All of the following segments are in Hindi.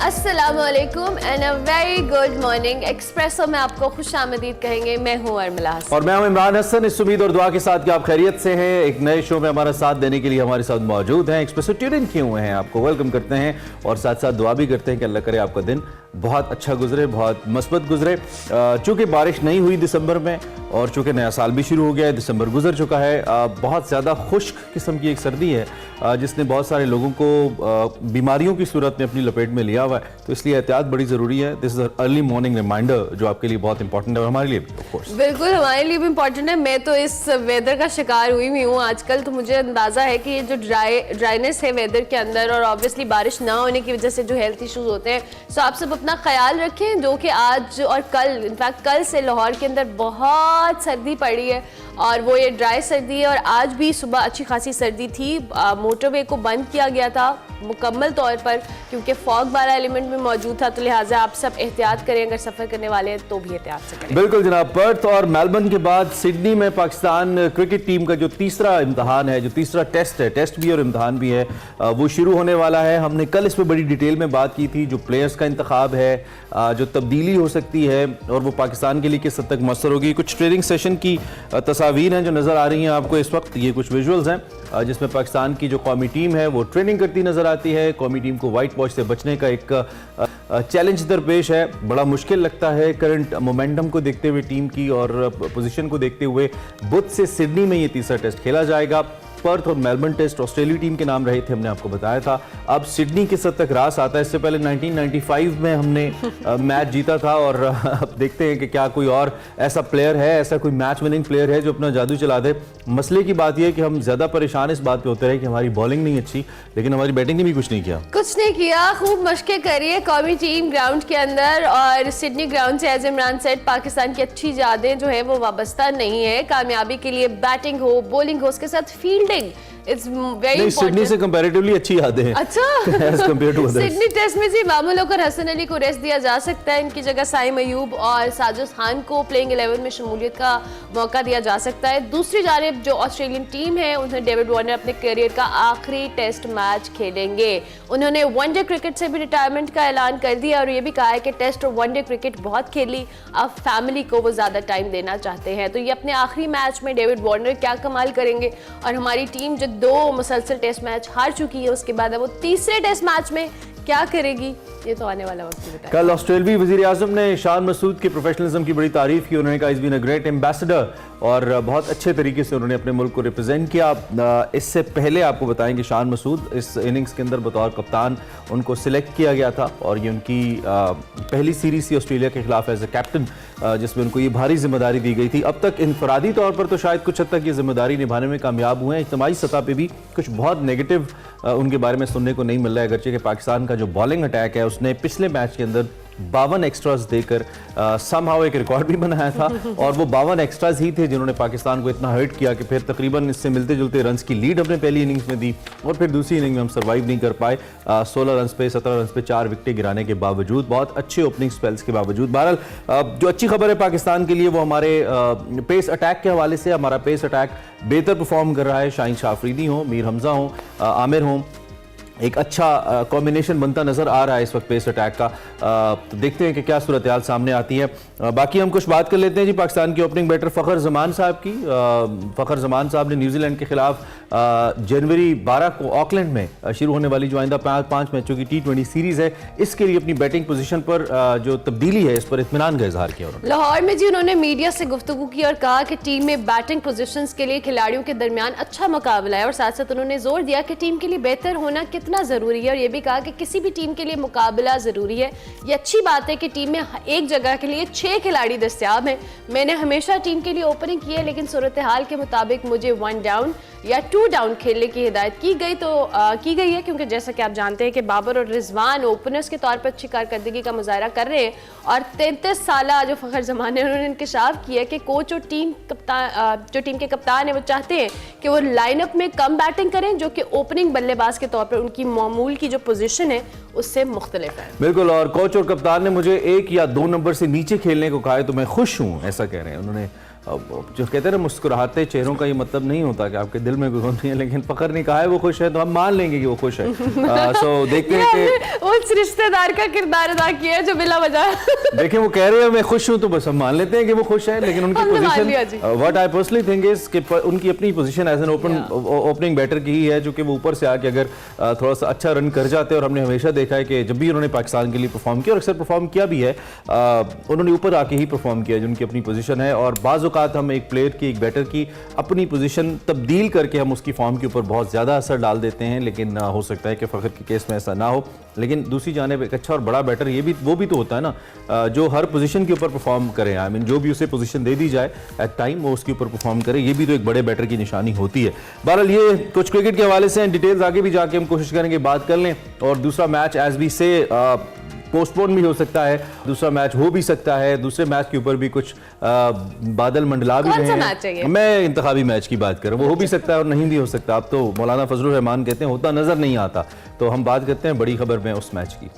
अस्सलामुअलैकुम and a very good morning. Espresso में आपको खुशामदीद कहेंगे। मैं हूँ अर्मिला हसन और मैं हूँ इमरान हसन। इस उम्मीद और दुआ के साथ कि आप खैरियत से हैं। एक नए शो में हमारा साथ देने के लिए हमारे साथ मौजूद हैं। एक्सप्रेसो ट्यून इन किए हुए हैं, आपको वेलकम करते हैं और साथ साथ दुआ भी करते हैं कि अल्लाह करे आपका दिन बहुत अच्छा गुजरे, बहुत मस्बत गुजरे। चूँकि बारिश नहीं हुई दिसंबर में और चूँकि नया साल भी शुरू हो गया है, दिसंबर गुजर चुका है, बहुत ज़्यादा खुश्क किस्म की एक सर्दी है जिसने बहुत सारे लोगों को बीमारियों की सूरत में अपनी लपेट में लिया हुआ है। तो इसलिए एहतियात बड़ी ज़रूरी है। This is early morning reminder जो आपके लिए बहुत इंपॉर्टेंट है और हमारे लिए भी ऑफ कोर्स। बिल्कुल हमारे लिए भी इम्पोर्टेंट है। मैं तो इस वेदर का शिकार हुई भी हूँ आजकल, तो मुझे अंदाज़ा है कि ये जो ड्राइनेस है वेदर के अंदर और ऑब्वियसली बारिश ना होने की वजह से जो हेल्थ इश्यूज होते हैं, सो आप सब अपना ख्याल रखें। जो कि आज और कल, इनफैक्ट कल से लाहौर के अंदर बहुत सर्दी पड़ी है और वो ये ड्राई सर्दी है। और आज भी सुबह अच्छी खासी सर्दी थी। मोटरवे को बंद किया गया था मुकम्मल तौर पर क्योंकि फॉग वाला एलिमेंट भी मौजूद था, तो लिहाजा आप सब एहतियात करें, अगर सफ़र करने वाले हैं तो भी एहतियात से करें। बिल्कुल जनाब। पर्थ और मेलबर्न के बाद सिडनी में पाकिस्तान क्रिकेट टीम का जो तीसरा इम्तहान है, जो तीसरा टेस्ट है, टेस्ट भी और इम्तहान भी है, वो शुरू होने वाला है। हमने कल इस पर बड़ी डिटेल में बात की थी। जो प्लेयर्स का इंतखाब है, जो तब्दीली हो सकती है और वो पाकिस्तान के लिए किस हद तक मौसर होगी। कुछ ट्रेनिंग सेशन की तस्वीर हैं जो नज़र आ रही हैं आपको इस वक्त। ये कुछ विजुअल्स हैं जिसमें पाकिस्तान की जो कौमी टीम है वो ट्रेनिंग करती नज़र आती है। कौमी टीम को वाइट वॉश से बचने का एक चैलेंज दरपेश है। बड़ा मुश्किल लगता है करंट मोमेंटम को देखते हुए, टीम की और पोजीशन को देखते हुए। बुध से सिडनी में ये तीसरा टेस्ट खेला जाएगा। पर्थ और मेलबर्न टेस्ट ऑस्ट्रेलिया टीम के नाम रहे थे, हमने आपको बताया था। अब सिडनी किस हद तक रास आता है। इससे पहले 1995 में हमने मैच जीता था और अब देखते हैं कि क्या कोई और ऐसा प्लेयर है, ऐसा कोई मैच विनिंग प्लेयर है जो अपना जादू चला दे। मसले की बात यह है कि हम ज़्यादा परेशान इस बात पे होते रहे कि हमारी बॉलिंग नहीं अच्छी, लेकिन हमारी बैटिंग ने भी कुछ नहीं किया। खूब मशकें करिए कौमी टीम ग्राउंड के अंदर। और सिडनी ग्राउंड से एज इमरान सेड, पाकिस्तान की अच्छी यादें जो है वो वाबस्ता नहीं है। कामयाबी के लिए बैटिंग हो, बॉलिंग हो, उसके साथ field It's very important. Sydney से कंपैरेटिवली अच्छी यादें हैं। अच्छा as compared to others. Sydney test में जी मामूल होकर हसन अली को रेस्ट दिया जा सकता है। इनकी जगह साइम अयूब और साजिद खान को प्लेइंग 11 में शमूलियत का मौका दिया जा सकता है। दूसरी जानिब जो ऑस्ट्रेलियन टीम है, उन्हें डेविड वार्नर अपने करियर का आखिरी टेस्ट मैच खेलेंगे। उन्होंने वनडे क्रिकेट से भी रिटायरमेंट का ऐलान कर दिया और ये भी कहा है कि टेस्ट और वनडे क्रिकेट बहुत खेली, अब फैमिली को वो ज़्यादा टाइम देना चाहते हैं। तो ये अपने आखिरी मैच में डेविड वार्नर क्या कमाल करेंगे। और हमारी टीम जो 2 मुसलसल टेस्ट मैच हार चुकी है, उसके बाद अब वो तीसरे टेस्ट मैच में क्या करेगी, ये तो आने वाला वक्त ही बताएगा। कल ऑस्ट्रेलियाई वज़ीर आज़म ने शान मसूद के प्रोफेशनलिज्म की बड़ी तारीफ की। उन्होंने कहा is been a great ambassador और बहुत अच्छे तरीके से उन्होंने अपने मुल्क को रिप्रेजेंट किया। इससे पहले आपको बताएं कि शान मसूद इस इनिंग्स के अंदर बतौर कप्तान उनको सिलेक्ट किया गया था और ये उनकी पहली सीरीज थी ऑस्ट्रेलिया के खिलाफ एज ए कैप्टन, जिसमें उनको ये भारी जिम्मेदारी दी गई थी। अब तक इनफरादी तौर पर तो शायद कुछ हद तक ये जिम्मेदारी निभाने में कामयाब हुए हैं। इज्तिमाई सतह पर भी कुछ बहुत नेगेटिव उनके बारे में सुनने को नहीं मिल रहा है। अगरचे कि पाकिस्तान का जो बॉलिंग अटैक है उसने पिछले मैच के अंदर 52 एक्स्ट्राज देकर समहाउ एक रिकॉर्ड भी बनाया था और वो 52 एक्स्ट्राज ही थे जिन्होंने पाकिस्तान को इतना हर्ट किया कि फिर तकरीबन इससे मिलते जुलते रन्स की लीड हमने पहली इनिंग्स में दी और फिर दूसरी इनिंग में हम सर्वाइव नहीं कर पाए। 16 रन्स पे 17 रन्स पे 4 विकेटें गिराने के बावजूद, बहुत अच्छे ओपनिंग स्पेल्स के बावजूद। बहरहाल जो अच्छी खबर है पाकिस्तान के लिए वो हमारे पेस अटैक के हवाले से, हमारा पेस अटैक बेहतर परफॉर्म कर रहा है। शाहीन शाह अफरीदी हों, मीर हमजा हों, आमिर हों, एक अच्छा कॉम्बिनेशन बनता नज़र आ रहा है इस वक्त पेस अटैक का। तो देखते हैं कि क्या सूरत हाल सामने आती है। बाकी हम कुछ बात कर लेते हैं जी पाकिस्तान की ओपनिंग बैटर फ़खर जमान साहब की। फ़खर जमान साहब ने न्यूजीलैंड के खिलाफ जनवरी 12 को ऑकलैंड में शुरू होने वाली जो आइंदा 5 मैचों की T20 सीरीज़ है, इसके लिए अपनी बैटिंग पोजीशन पर जो तब्दीली है इस पर इत्मीनान का इजहार किया। लाहौर में जी उन्होंने मीडिया से गुफ्तगू की और कहा कि टीम में बैटिंग पोजीशन के लिए खिलाड़ियों के दरमियान अच्छा मुकाबला है और साथ साथ उन्होंने जोर दिया कि टीम के लिए बेहतर होना कितना जरूरी है और ये भी कहा कि किसी भी टीम के लिए मुकाबला जरूरी है। ये अच्छी बात है कि टीम में एक जगह के लिए 6 खिलाड़ी दस्तयाब हैं। मैंने हमेशा टीम के लिए ओपनिंग की है, लेकिन सूरत हाल के मुताबिक मुझे 1 डाउन या 2 डाउन खेलने की हिदायत की गई है क्योंकि जैसा कि आप जानते हैं कि बाबर और रिजवान ओपनर्स के तौर पर अच्छी कारकर्दगी का मुजाहरा कर रहे हैं। और 33 साल जो फ़खर जमान है, उन्होंने इंकशाफ किया कि कोच और टीम के कप्तान है वो चाहते हैं कि वो लाइनअप में कम बैटिंग करें, जो कि ओपनिंग बल्लेबाज के तौर पर उनकी मामूल की जो पोजीशन है उससे मुख्तलिफ है। बिल्कुल। और कोच और कप्तान ने मुझे 1 या 2 नंबर से नीचे खेलने को कहा है तो मैं खुश हूँ, ऐसा कह रहे हैं उन्होंने। जो कहते हैं ना मुस्कुराते चेहरों का ये मतलब नहीं होता कि आपके दिल में कोई गम नहीं है, लेकिन फ़खर ने कहा है वो खुश है तो हम मान लेंगे कि वो खुश है। सो देखते हैं कि उस रिश्तेदार का किरदार अदा किया है जो बिला वजह देखिए वो कह रहे हैं मैं खुश हूं तो बस हम मान लेते हैं कि वो खुश है, लेकिन उनकी position what I personally think is कि उनकी अपनी position as an opening batter की ही है, जो कि वो ऊपर से आके अगर थोड़ा सा अच्छा रन कर जाते हैं, और हमने हमेशा देखा है कि जब भी उन्होंने पाकिस्तान के लिए परफॉर्म किया और अक्सर परफॉर्म किया भी है, उन्होंने ऊपर आके ही परफॉर्म किया जो उनकी अपनी पोजीशन है। और बाज़ औक़ात हम एक प्लेयर की, एक बैटर की अपनी पोजीशन तब्दील करके हम उसकी फॉर्म के ऊपर बहुत ज़्यादा असर डाल देते हैं, लेकिन हो सकता है कि फ़खर के केस में ऐसा ना हो। लेकिन दूसरी जानिब एक अच्छा और बड़ा बैटर ये भी वो भी तो होता है ना जो हर पोजीशन के ऊपर परफॉर्म करे। आई मीन जो भी उसे पोजीशन दे दी जाए एट टाइम वो उसके ऊपर परफॉर्म करे, ये भी तो एक बड़े बैटर की निशानी होती है। बहरहाल ये कुछ क्रिकेट के हवाले से डिटेल्स आगे भी जाके हम कोशिश करेंगे बात कर लें। और दूसरा मैच एज वी से पोस्टपोन भी हो सकता है, दूसरा मैच हो भी सकता है, दूसरे मैच के ऊपर भी कुछ बादल मंडला भी रहे हैं। मैं इंतखाबी मैच की बात कर रहा हूँ, वो हो भी सकता है और नहीं भी हो सकता। अब तो मौलाना फजलुर रहमान कहते हैं होता नजर नहीं आता। तो हम बात करते हैं बड़ी खबर में उस मैच की।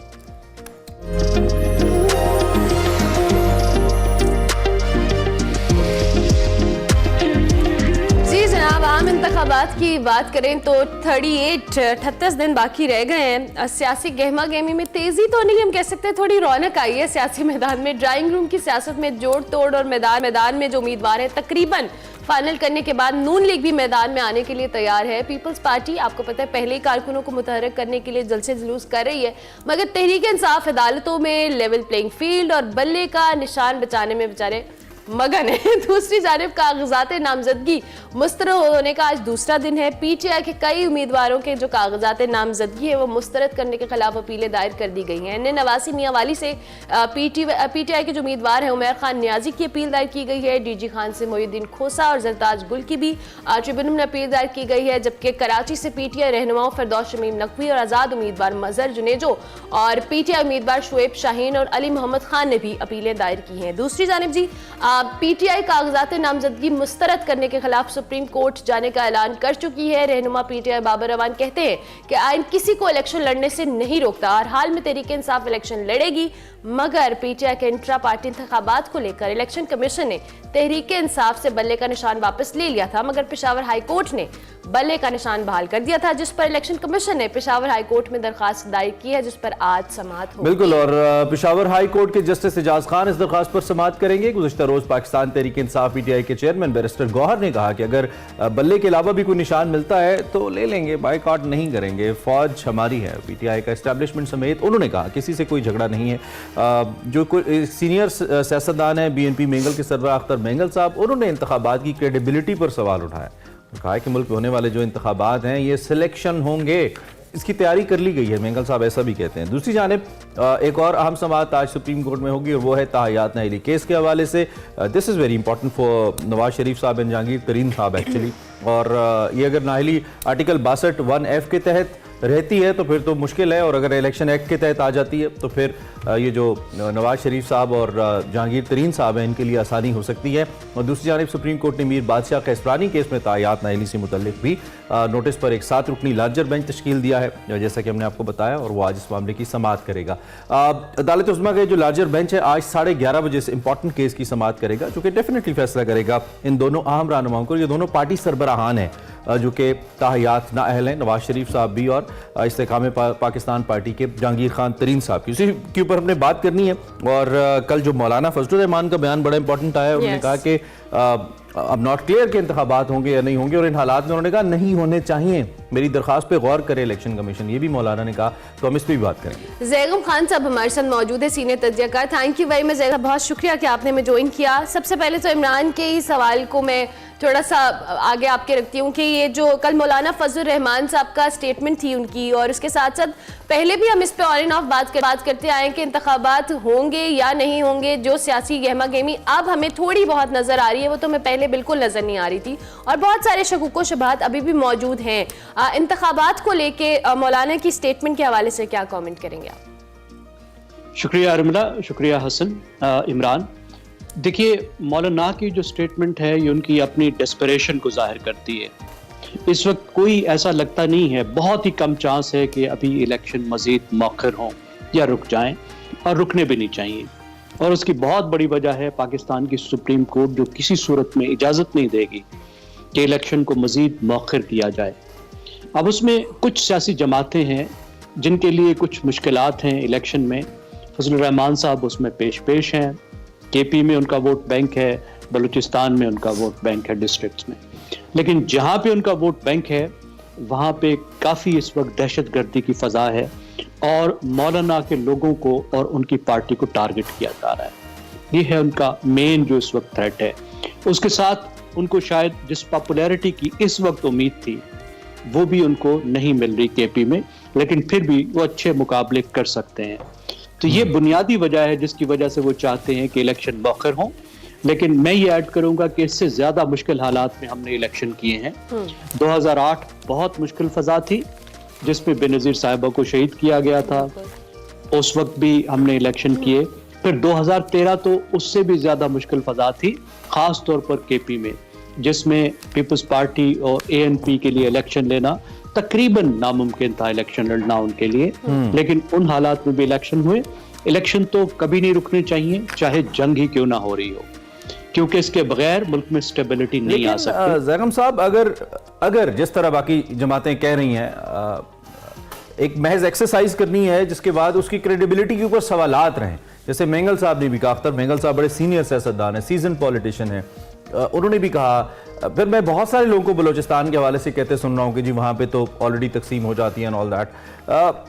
आम इंतखाबात की बात करें तो 38 दिन बाकी रह गए हैं। सियासी गहमा गहमी में तेजी तो नहीं हम कह सकते, थोड़ी रौनक आई है सियासी मैदान में। ड्राइंग रूम की सियासत में जोड़ तोड़ और मैदान में जो उम्मीदवार है तकरीबन फाइनल करने के बाद नून लीग भी मैदान में आने के लिए तैयार है। पीपल्स पार्टी आपको पता है पहले ही कारकुनों को मुतहर्रिक करने के लिए जलसे जुलूस कर रही है, मगर तहरीक इंसाफ अदालतों में लेवल प्लेइंग फील्ड और बल्ले का निशान बचाने में बेचारे मगन है। दूसरी जानिब कागजात नामजदगी मुस्तरद होने का आज दूसरा दिन है। पीटीआई के कई उम्मीदवारों के जो कागजात नामजदगी है वो मुस्तरद करने के खिलाफ अपीलें दायर कर दी गई हैं। इन्हें नवासी मियाँ वाली से पीटीआई के जो उम्मीदवार हैं उमर खान न्याजी की अपील दायर की गई है। डीजी खान से मोहिउद्दीन खोसा और जरताज गुल की भी ट्रिब्यूनल में अपील दायर की गई है, जबकि कराची से पीटीआई रहनुमाओं फिरदौस शमीम नकवी और आज़ाद उम्मीदवार मजहर जुनेजो और पीटीआई उम्मीदवार शुएब शाहीन और अली मोहम्मद खान ने भी अपीलें दायर की हैं। दूसरी जानिब जी पीटीआई कागजात नामजदगी मुस्तरद करने के खिलाफ सुप्रीम कोर्ट जाने का ऐलान कर चुकी है। रहनुमा पीटीआई बाबर रवान कहते हैं कि आइन किसी को इलेक्शन लड़ने से नहीं रोकता। हर हाल में तहरीक इंसाफ इलेक्शन लड़ेगी, मगर पीटीआई के इंट्रा पार्टी इंतखाबात को लेकर इलेक्शन कमीशन ने तहरीक इंसाफ से बल्ले का निशान वापस ले लिया था, मगर पेशावर हाई कोर्ट ने बल्ले का निशान बहाल कर दिया था, जिस पर इलेक्शन कमीशन ने पेशावर हाई कोर्ट में दरखास्त दायर की है, जिस पर आज समाअत होगी। बिल्कुल, और पेशावर हाई कोर्ट के जस्टिस एजाज खान इस दरखास्त पर समाअत करेंगे। गुज़िश्ता रोज पाकिस्तान तहरीक इंसाफ पीटीआई के चेयरमैन बैरिस्टर गौहर ने कहा कि अगर बल्ले के अलावा भी कोई निशान मिलता है तो ले लेंगे, बायकॉट नहीं करेंगे, फौज हमारी है। पीटीआई का एस्टैब्लिशमेंट समेत उन्होंने कहा किसी से कोई झगड़ा नहीं है। जो कोई सीनियर सियासतदान है बीएनपी मेंगल के सरबराह अख्तर मेंगल साहब, उन्होंने इंतखाबात की क्रेडिबिलिटी पर सवाल उठाया। कहा कि मुल्क में होने वाले जो इंतखाबात हैं ये सिलेक्शन होंगे, इसकी तैयारी कर ली गई है। मेंगल साहब ऐसा भी कहते हैं। दूसरी जानिब एक और अहम समाअत आज सुप्रीम कोर्ट में होगी और वो है ताहियात नाहिली केस के हवाले से। This is very important for Nawaz Sharif साहब एंड जहांगीर तरीन साहब एक्चुअली। और ये अगर नाहिली आर्टिकल 62 1F के तहत रहती है तो फिर तो मुश्किल है, और अगर इलेक्शन एक्ट के तहत आ जाती है तो फिर ये जो नवाज शरीफ साहब और जहांगीर तरीन साहब हैं इनके लिए आसानी हो सकती है। और दूसरी जानिब सुप्रीम कोर्ट ने मीर बादशाह कैसरानी केस में ताहियात नाहिली से मुतल्लिक भी नोटिस पर एक 7 रुकनी लार्जर बेंच तश्कील दिया है, जैसा कि हमने आपको बताया, और वो आज इस मामले की समाअत करेगा। अदालत उस्मा का जो लार्जर बेंच है आज 11:30 बजे से इंपॉर्टेंट केस की समाअत करेगा, जो कि डेफिनेटली फैसला करेगा इन दोनों अहम रहनुमाओं को। ये दोनों पार्टी सरबराहान हैं जो कि ताहियात नाअहल हैं, नवाज शरीफ साहब भी और इस्तेकाम पाकिस्तान पार्टी के जहांगीर खान तरीन साहब की। उसी के ऊपर हमने बात करनी है। और कल जो मौलाना फजलुर रहमान का बयान बड़ा इंपॉर्टेंट आया, उन्होंने कहा कि अब नॉट क्लियर के इंतखाबात होंगे या नहीं होंगे, और इन हालात में उन्होंने कहा नहीं होने चाहिए, मेरी दरखास्त पे गौर करे इलेक्शन कमीशन। ये भी मौलाना ने कहा, तो हम इस पर भी बात करेंगे। जैगम खान साहब हमारे साथ मौजूद है, सीनियर तज्जियाकार। Thank you very much Zaigham, बहुत शुक्रिया कि आपने हमें ज्वाइन किया। सबसे पहले तो इमरान के ही सवाल को मैं थोड़ा सा आगे आपके रखती हूँ कि ये जो कल मौलाना फजलुर रहमान साहब का स्टेटमेंट थी उनकी, और उसके साथ साथ पहले भी हम इस पे ऑन एंड ऑफ बात करते आए कि इंतखाबात होंगे या नहीं होंगे, जो सियासी गहमा गहमी अब हमें थोड़ी बहुत नजर आ रही है वो तो हमें पहले बिल्कुल नजर नहीं आ रही थी, और बहुत सारे शकूक शुबहात अभी भी मौजूद हैं। इंतखाबात को लेके मौलाना की स्टेटमेंट के हवाले से क्या कमेंट करेंगे आप? शुक्रिया अर्मिला, शुक्रिया हसन। इमरान, देखिए मौलाना की जो स्टेटमेंट है ये उनकी अपनी डेस्परेशन को जाहिर करती है। इस वक्त कोई ऐसा लगता नहीं है, बहुत ही कम चांस है कि अभी इलेक्शन मजीद मौखर हों या रुक जाएं, और रुकने भी नहीं चाहिए। और उसकी बहुत बड़ी वजह है पाकिस्तान की सुप्रीम कोर्ट, जो किसी सूरत में इजाज़त नहीं देगी कि इलेक्शन को मज़ीद मौखर किया जाए। अब उसमें कुछ सियासी जमातें हैं जिनके लिए कुछ मुश्किलात हैं इलेक्शन में। फजलुर रहमान साहब उसमें पेश हैं, केपी में उनका वोट बैंक है, बलूचिस्तान में उनका वोट बैंक है डिस्ट्रिक्ट्स में। लेकिन जहाँ पे उनका वोट बैंक है वहाँ पे काफ़ी इस वक्त दहशतगर्दी की फ़ज़ा है और मौलाना के लोगों को और उनकी पार्टी को टारगेट किया जा रहा है। ये है उनका मेन जो इस वक्त थ्रेट है। उसके साथ उनको शायद जिस पॉपुलैरिटी की इस वक्त उम्मीद थी वो भी उनको नहीं मिल रही केपी में, लेकिन फिर भी वो अच्छे मुकाबले कर सकते हैं। तो ये बुनियादी वजह है जिसकी वजह से वो चाहते हैं कि इलेक्शन मौखर हों। लेकिन मैं ये ऐड करूंगा कि इससे ज़्यादा मुश्किल हालात में हमने इलेक्शन किए हैं। 2008 बहुत मुश्किल फ़ज़ा थी जिसमें बेनज़ीर साहिबा को शहीद किया गया था, उस वक्त भी हमने इलेक्शन किए। फिर 2013 तो उससे भी ज़्यादा मुश्किल फ़ज़ा थी, ख़ास तौर पर केपी में, जिसमें पीपल्स पार्टी और एएनपी के लिए इलेक्शन लेना तकरीबन नामुमकिन था, इलेक्शन लड़ना उनके लिए। लेकिन उन हालात में भी इलेक्शन हुए। इलेक्शन तो कभी नहीं रुकने चाहिए, चाहे जंग ही क्यों ना हो रही हो, क्योंकि इसके बगैर मुल्क में स्टेबिलिटी नहीं आ सकती। ज़ैगम साहब, अगर जिस तरह बाकी जमातें कह रही हैं एक महज एक्सरसाइज करनी है जिसके बाद उसकी क्रेडिबिलिटी के ऊपर सवालात रहें, जैसे मेंगल साहब ने भी कहा, अख्तर मेंगल साहब बड़े सीनियर सियासतदान हैं, सीजन पॉलिटिशियन हैं, उन्होंने भी कहा। फिर मैं बहुत सारे लोगों को बलूचिस्तान के हवाले से कहते सुन रहा हूँ कि जी वहाँ पे तो ऑलरेडी तकसीम हो जाती है एंड ऑल दैट।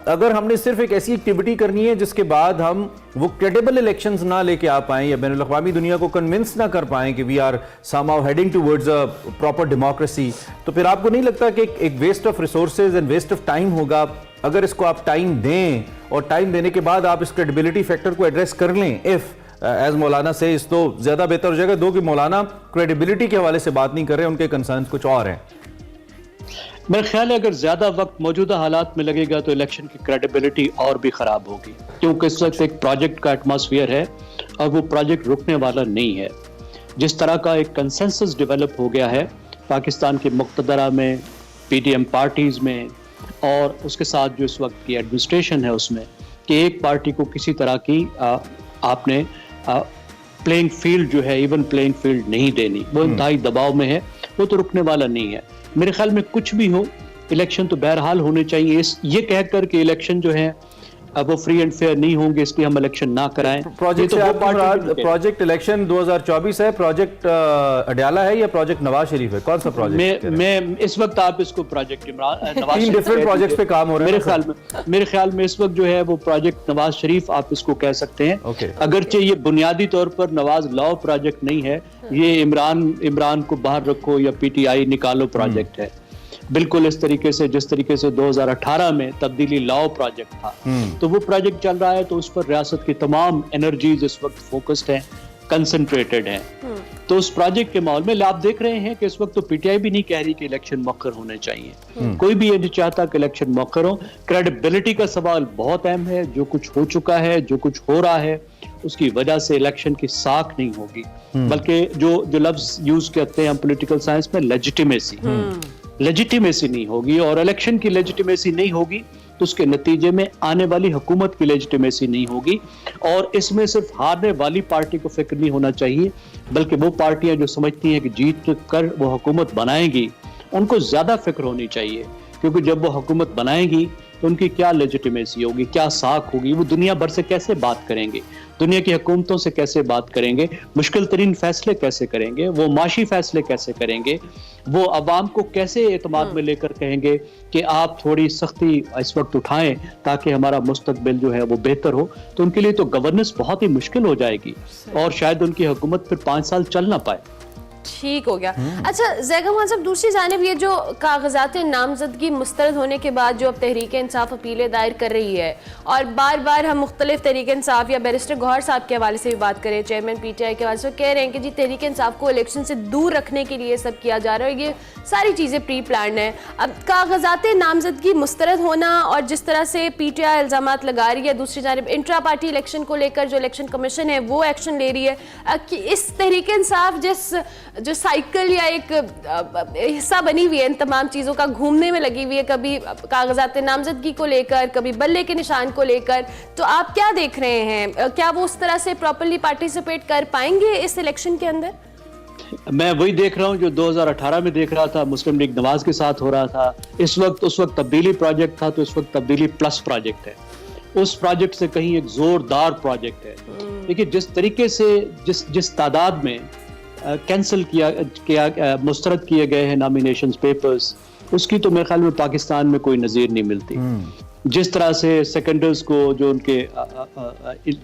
अगर हमने सिर्फ एक ऐसी एक्टिविटी करनी है जिसके बाद हम वो क्रेडिबल इलेक्शंस ना लेके आ पाएं या बैनुल अक़वामी दुनिया को कन्विंस ना कर पाएं कि we are somehow heading towards a proper democracy, तो फिर आपको नहीं लगता कि एक waste of resources and waste of time होगा अगर इसको आप टाइम दें और टाइम देने के बाद आप इस क्रेडिबिलिटी फैक्टर को एड्रेस कर लें? इफ एज मौलाना से इस तो ज्यादा बेहतर हो जाएगा, दो कि मौलाना क्रेडिबिलिटी के हवाले से बात नहीं कर रहे, उनके कंसर्न्स कुछ और हैं। मेरा ख्याल है अगर ज्यादा वक्त मौजूदा हालात में लगेगा तो इलेक्शन की क्रेडिबिलिटी और भी खराब होगी, क्योंकि इस वक्त एक प्रोजेक्ट का एटमॉस्फेयर है और वो प्रोजेक्ट रुकने वाला नहीं है। जिस तरह का एक कंसेंसस डेवलप हो गया है पाकिस्तान के मुक़्तदरा में, पीडीएम पार्टीज में, और उसके साथ जो इस वक्त की एडमिनिस्ट्रेशन है उसमें, कि एक पार्टी को किसी तरह की आपने प्लेइंग फील्ड जो है, इवन प्लेइंग फील्ड नहीं देनी, वो इंतहाई दबाव में है, वो तो रुकने वाला नहीं है। मेरे ख्याल में कुछ भी हो, इलेक्शन तो बहरहाल होने चाहिए। ये कहकर कि इलेक्शन जो है अब वो फ्री एंड फेयर नहीं होंगे इसलिए हम इलेक्शन ना कराएं। प्रोजेक्ट इलेक्शन 2024 है, प्रोजेक्ट अडयाला है या प्रोजेक्ट नवाज शरीफ है? कौन सा प्रोजेक्ट? मैं इस वक्त आप इसको प्रोजेक्ट इमरान नवाज तीन डिफरेंट प्रोजेक्ट्स पे काम हो रहे हैं मेरे ख्याल में इस वक्त जो है वो प्रोजेक्ट नवाज शरीफ आप इसको कह सकते हैं। अगरचे ये बुनियादी तौर पर नवाज लॉ प्रोजेक्ट नहीं है, ये इमरान को बाहर रखो या पीटीआई निकालो प्रोजेक्ट है। बिल्कुल इस तरीके से जिस तरीके से 2018 में तब्दीली लॉ प्रोजेक्ट था, तो वो प्रोजेक्ट चल रहा है, तो उस पर रियासत की तमाम एनर्जीज इस वक्त फोकस्ड हैं, कंसंट्रेटेड हैं। तो उस प्रोजेक्ट के माहौल में आप देख रहे हैं कि इस वक्त तो पीटीआई भी नहीं कह रही कि इलेक्शन मौखर होने चाहिए, कोई भी ये नहीं चाहता कि इलेक्शन मौखर हो। क्रेडिबिलिटी का सवाल बहुत अहम है। जो कुछ हो चुका है, जो कुछ हो रहा है, उसकी वजह से इलेक्शन की साख नहीं होगी, बल्कि जो लफ्ज यूज करते हैं हम पॉलिटिकल साइंस में, लेजिटिमेसी नहीं होगी। और इलेक्शन की लेजिटिमेसी नहीं होगी तो उसके नतीजे में आने वाली हुकूमत की लेजिटिमेसी नहीं होगी। और इसमें सिर्फ हारने वाली पार्टी को फिक्र नहीं होना चाहिए, बल्कि वो पार्टियां जो समझती हैं कि जीत कर वो हुकूमत बनाएंगी, उनको ज्यादा फिक्र होनी चाहिए, क्योंकि जब वो हुकूमत बनाएंगी तो उनकी क्या लेजिटिमेसी होगी, क्या साख होगी, वो दुनिया भर से कैसे बात करेंगे, दुनिया की हुकूमतों से कैसे बात करेंगे, मुश्किल तरीन फैसले कैसे करेंगे, वो माशी फैसले कैसे करेंगे, वो अवाम को कैसे एतमाद में लेकर कहेंगे कि आप थोड़ी सख्ती इस वक्त उठाएं ताकि हमारा मुस्तकबिल जो है वो बेहतर हो। तो उनके लिए तो गवर्नेंस बहुत ही मुश्किल हो जाएगी और शायद उनकी हुकूमत फिर 5 साल चल ना पाए। ठीक हो गया। अच्छा ज़ैगम खान साहब, दूसरी जानिब ये जो कागजात नामजदगी मुस्तरद होने के बाद जो अब तहरीक इंसाफ अपीलें दायर कर रही है, और बार बार हम मुख्तलिफ तहरीक इंसाफ या बैरिस्टर गौहर साहब के हवाले से भी बात करें, चेयरमैन पीटीआई के हवाले से कह रहे हैं कि जी तहरीक इंसाफ को इलेक्शन से दूर रखने के लिए सब किया जा रहा है, ये सारी चीज़ें प्री प्लान है। अब कागजात नामजदगी मुस्तरद होना और जिस तरह से पीटीआई इल्ज़ामात लगा रही है, दूसरी जानिब इंट्रा पार्टी इलेक्शन को लेकर जो इलेक्शन कमीशन है वो एक्शन ले रही है, कि इस तहरीक इंसाफ जिस जो साइकिल या एक हिस्सा बनी हुई है इन तमाम चीज़ों का, घूमने में लगी हुई है, कभी कागजात नामजदगी को लेकर, कभी बल्ले के निशान को लेकर, तो आप क्या देख रहे हैं? क्या वो उस तरह से प्रॉपरली पार्टिसिपेट कर पाएंगे इस इलेक्शन के अंदर? मैं वही देख रहा हूँ जो 2018 में देख रहा था, मुस्लिम लीग नवाज के साथ हो रहा था। उस वक्त तब्दीली प्रोजेक्ट था, तो इस वक्त तब्दीली प्लस प्रोजेक्ट है। उस प्रोजेक्ट से कहीं एक जोरदार प्रोजेक्ट है। देखिए, जिस तरीके से जिस तादाद में कैंसिल किया मुस्तरद किए गए हैं नॉमिनेशन पेपर्स, उसकी तो मेरे ख्याल में पाकिस्तान में कोई नज़ीर नहीं मिलती। जिस तरह से सेकेंडर्स को जो उनके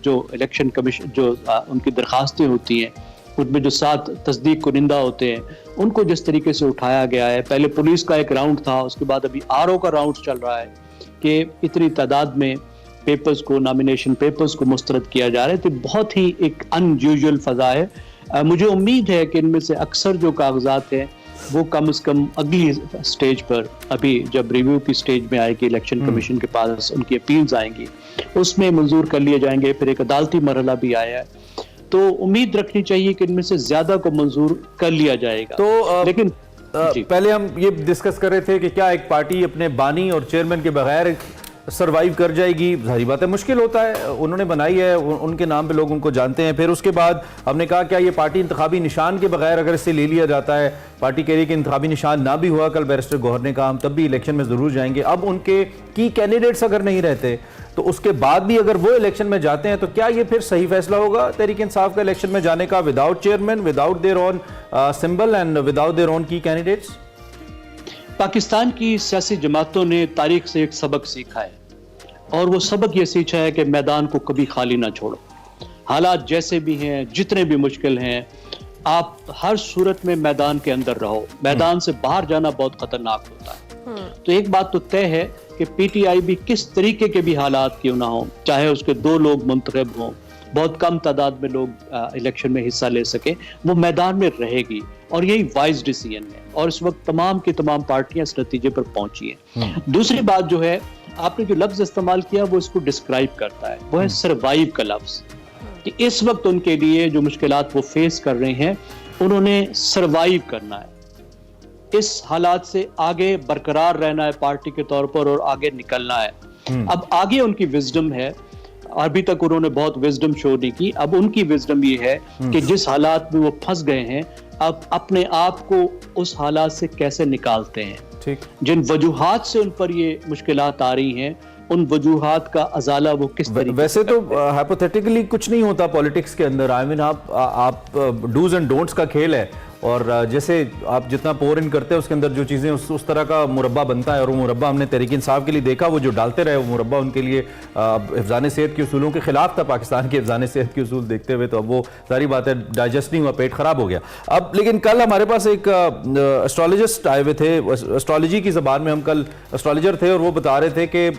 जो इलेक्शन कमीशन जो उनकी दरखास्तें होती हैं, उनमें जो 7 तस्दीक कुनिंदा होते हैं, उनको जिस तरीके से उठाया गया है। पहले पुलिस का एक राउंड था, उसके बाद अभी आरओ का राउंड चल रहा है कि इतनी तादाद में पेपर्स को, नॉमिनेशन पेपर्स को मुस्तरद किया जा रहा है। तो बहुत ही एक अनयूजुअल फ़ज़ा है। मुझे उम्मीद है कि इनमें से अक्सर जो कागजात हैं वो कम से कम अगली स्टेज पर, अभी जब रिव्यू की स्टेज में आएगी, इलेक्शन कमीशन के पास उनकी अपील्स आएंगी, उसमें मंजूर कर लिए जाएंगे। फिर एक अदालती मरहला भी आया है, तो उम्मीद रखनी चाहिए कि इनमें से ज्यादा को मंजूर कर लिया जाएगा। तो लेकिन पहले हम ये डिस्कस कर रहे थे कि क्या एक पार्टी अपने बानी और चेयरमैन के बगैर सरवाइव कर जाएगी? जाहिर बात है, मुश्किल होता है। उन्होंने बनाई है, उनके नाम पे लोग उनको जानते हैं। फिर उसके बाद हमने कहा क्या ये पार्टी इंतखाबी निशान के बगैर अगर इससे ले लिया जाता है, पार्टी कह रही है कि इंतखाबी निशान ना भी हुआ, कल बैरिस्टर गौहर ने कहा हम तब भी इलेक्शन में ज़रूर जाएंगे। अब उनके की कैंडिडेट्स अगर नहीं रहते तो उसके बाद भी अगर वो इलेक्शन में जाते हैं, तो क्या ये फिर सही फैसला होगा तहरीक इंसाफ का इलेक्शन में जाने का, without chairman, without their own symbol and without their own की कैंडिडेट्स? पाकिस्तान की सियासी जमातों ने तारीख से एक सबक सीखा है, और वो सबक ये सीखा है कि मैदान को कभी खाली ना छोड़ो। हालात जैसे भी हैं, जितने भी मुश्किल हैं, आप हर सूरत में मैदान के अंदर रहो। मैदान से बाहर जाना बहुत खतरनाक होता है। तो एक बात तो तय है कि पीटीआई भी किस तरीके के भी हालात क्यों ना हो, चाहे उसके 2 लोग मुंतखब हों, बहुत कम तादाद में लोग इलेक्शन में हिस्सा ले सके, वो मैदान में रहेगी। और यही वाइज डिसीजन है, और इस वक्त तमाम की तमाम पार्टियां इस नतीजे पर पहुंची हैं। दूसरी बात जो है, आपने जो लफ्ज इस्तेमाल किया वो इसको डिस्क्राइब करता है, वो है सरवाइव का लफ्ज। कि इस वक्त उनके लिए जो मुश्किलात वो फेस कर रहे हैं, उन्होंने सरवाइव करना है, इस हालात से आगे बरकरार रहना है पार्टी के तौर पर, और आगे निकलना है। अब आगे उनकी विजडम है, अभी तक उन्होंने बहुत विजडम शो नहीं की। अब उनकी विजडम ये है कि जिस हालात में वो फंस गए हैं, अब अपने आप को उस हालात से कैसे निकालते हैं। ठीक, जिन वजूहात से उन पर ये मुश्किलात आ रही हैं, उन वजूहात का अजाला वो किस तरीके वैसे तो हाइपोथेटिकली कुछ नहीं होता पॉलिटिक्स के अंदर। आई मीन आप डूज एंड डोंट्स का खेल है, और जैसे आप जितना पोर इन करते हैं उसके अंदर जो चीज़ें उस तरह का मुरब्बा बनता है। और वो मुरब्बा हमने तहरीक इंसाफ के लिए देखा, वो जो डालते रहे वो मुरब्बा उनके लिए हिफ्ज़ान सेहत के उसूलों के खिलाफ था, पाकिस्तान के हिफ्ज़ान सेहत के उसूल देखते हुए। तो अब वो सारी बातें डाइजेस्ट नहीं हुआ, पेट ख़राब हो गया। अब लेकिन कल हमारे पास एक एस्ट्रोलॉजिस्ट आए हुए थे, एस्ट्रोलॉजी की ज़बान में हम कल एस्ट्रोलॉजर थे, और वो बता रहे थे कि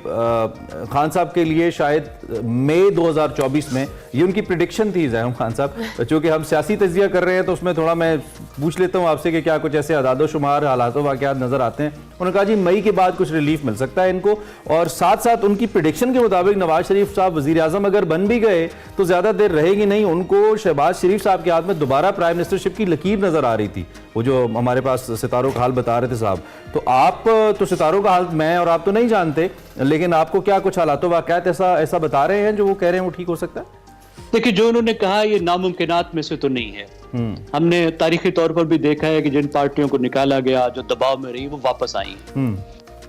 खान साहब के लिए शायद मई 2024 में, ये उनकी प्रिडिक्शन थी ज़ैम खान साहब। चूँकि हम सियासी तजिया कर रहे हैं तो उसमें थोड़ा मैं पूछ लेता हूं आपसे कि क्या कुछ ऐसे अदादो शुमार हालातों वाक़यात नजर आते हैं। उन्होंने कहा जी मई के बाद कुछ रिलीफ मिल सकता है इनको, और साथ साथ उनकी प्रेडिक्शन के मुताबिक नवाज शरीफ साहब वजीर आजम अगर बन भी गए तो ज्यादा देर रहेगी नहीं, उनको शहबाज शरीफ साहब के हाथ में दोबारा प्राइम मिनिस्टरशिप की लकीर नजर आ रही थी। वो जो हमारे पास सितारों का हाल बता रहे थे साहब, तो आप तो सितारों का हाल मैं और आप तो नहीं जानते, लेकिन आपको क्या कुछ हालातों वाक़यात ऐसा बता रहे हैं जो वो कह रहे हैं वो ठीक हो सकता है? देखिए, जो उन्होंने कहा ये नामुमकिनात में से तो नहीं है। हमने तारीखी तौर पर भी देखा है कि जिन पार्टियों को निकाला गया, जो दबाव में रही, वो वापस आई।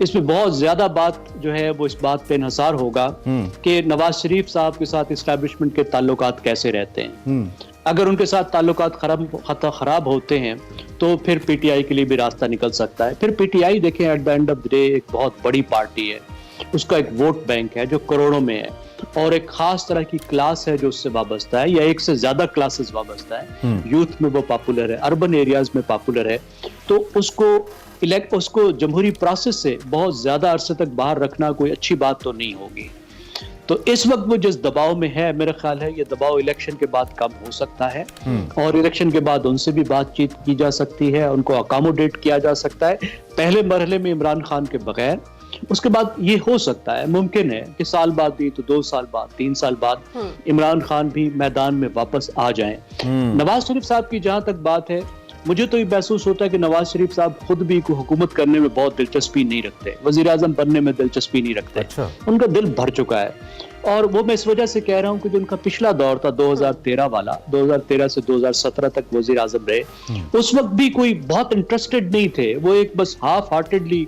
इसमें बहुत ज्यादा बात जो है वो इस बात पे इन्हसार होगा कि नवाज शरीफ साहब के साथ इस्टेब्लिशमेंट के ताल्लुकात कैसे रहते हैं। अगर उनके साथ ताल्लुकात खराब होते हैं तो फिर पीटीआई के लिए भी रास्ता निकल सकता है। फिर पीटीआई देखें, at the end of the day एक बहुत बड़ी पार्टी है, उसका एक वोट बैंक है जो करोड़ों में है, और एक खास तरह की क्लास है जो उससे वाबस्ता है, या एक से ज्यादा क्लासेस वाबस्ता है। यूथ में वो पॉपुलर है, अर्बन एरियाज में पॉपुलर है, तो उसको जमहूरी प्रोसेस से बहुत ज्यादा अरसे तक बाहर रखना कोई अच्छी बात तो नहीं होगी। तो इस वक्त वो जिस दबाव में है, मेरा ख्याल है ये दबाव इलेक्शन के बाद कम हो सकता है, और इलेक्शन के बाद उनसे भी बातचीत की जा सकती है, उनको अकोमोडेट किया जा सकता है। पहले मरहले में इमरान खान के बगैर, उसके बाद ये हो सकता है, मुमकिन है कि साल बाद भी तो 2 साल बाद, 3 साल बाद इमरान खान भी मैदान में वापस आ जाएं। नवाज शरीफ साहब की जहां तक बात है, मुझे तो ये महसूस होता है कि नवाज शरीफ साहब खुद भी हुकूमत करने में बहुत दिलचस्पी नहीं रखते, वजीर आजम बनने में दिलचस्पी नहीं रखते। अच्छा। उनका दिल भर चुका है, और वो मैं इस वजह से कह रहा हूँ कि जो उनका पिछला दौर था 2013 वाला, 2013 से 2017 तक वजीर आजम रहे, उस वक्त भी कोई बहुत इंटरेस्टेड नहीं थे। वो एक बस हाफ हार्टेडली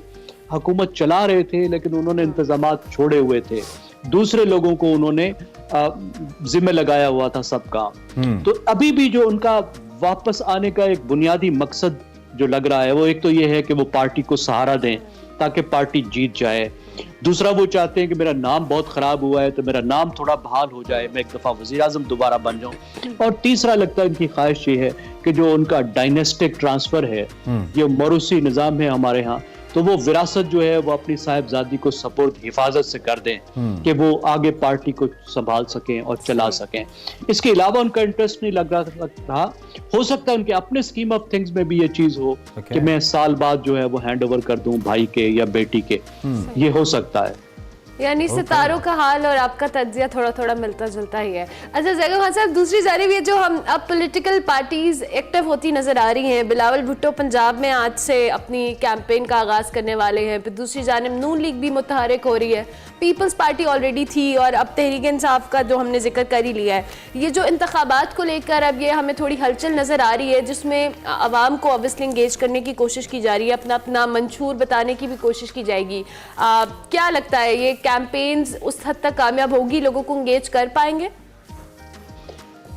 हुकूमत चला रहे थे, लेकिन उन्होंने इंतजामात छोड़े हुए थे, दूसरे लोगों को उन्होंने जिम्मे लगाया हुआ था सब काम। तो अभी भी जो उनका वापस आने का एक बुनियादी मकसद जो लग रहा है, वो एक तो ये है कि वो पार्टी को सहारा दें ताकि पार्टी जीत जाए। दूसरा, वो चाहते हैं कि मेरा नाम बहुत खराब हुआ है तो मेरा नाम थोड़ा बहाल हो जाए, मैं एक दफा वजीर आजम दोबारा बन जाऊं। और तीसरा लगता है इनकी ख्वाहिश ये है कि जो उनका डायनेस्टिक ट्रांसफर है, ये मौरूसी निजाम है हमारे यहाँ, तो वो विरासत जो है वो अपनी साहिबजादी को सपोर्ट हिफाजत से कर दें कि वो आगे पार्टी को संभाल सकें और चला सकें। इसके अलावा उनका इंटरेस्ट नहीं लग रहा। हो सकता है उनके अपने स्कीम ऑफ थिंग्स में भी ये चीज हो कि मैं साल बाद जो है वो हैंड ओवर कर दूं भाई के या बेटी के, ये हो सकता है। यानी सितारों का हाल और आपका तज्जिया थोड़ा थोड़ा मिलता जुलता ही है। अच्छा ज़ैगब खान साहब, दूसरी जानिब ये जो हम अब पॉलिटिकल पार्टीज एक्टिव होती नजर आ रही हैं, बिलावल भुट्टो पंजाब में आज से अपनी कैंपेन का आगाज करने वाले हैं, फिर दूसरी जानिब नून लीग भी मुतहरिक हो रही है, पीपल्स पार्टी ऑलरेडी थी और अब तहरीक इंसाफ का जो हमने जिक्र कर ही लिया है। ये जो इंतखाबात को लेकर अब ये हमें थोड़ी हलचल नज़र आ रही है, जिसमें आवाम को ऑब्वियसली इंगेज करने की कोशिश की जा रही है, अपना अपना मंशूर बताने की भी कोशिश की जाएगी। क्या लगता है ये कैंपेन्स उस हद तक कामयाब होगी, लोगों को इंगेज कर पाएंगे?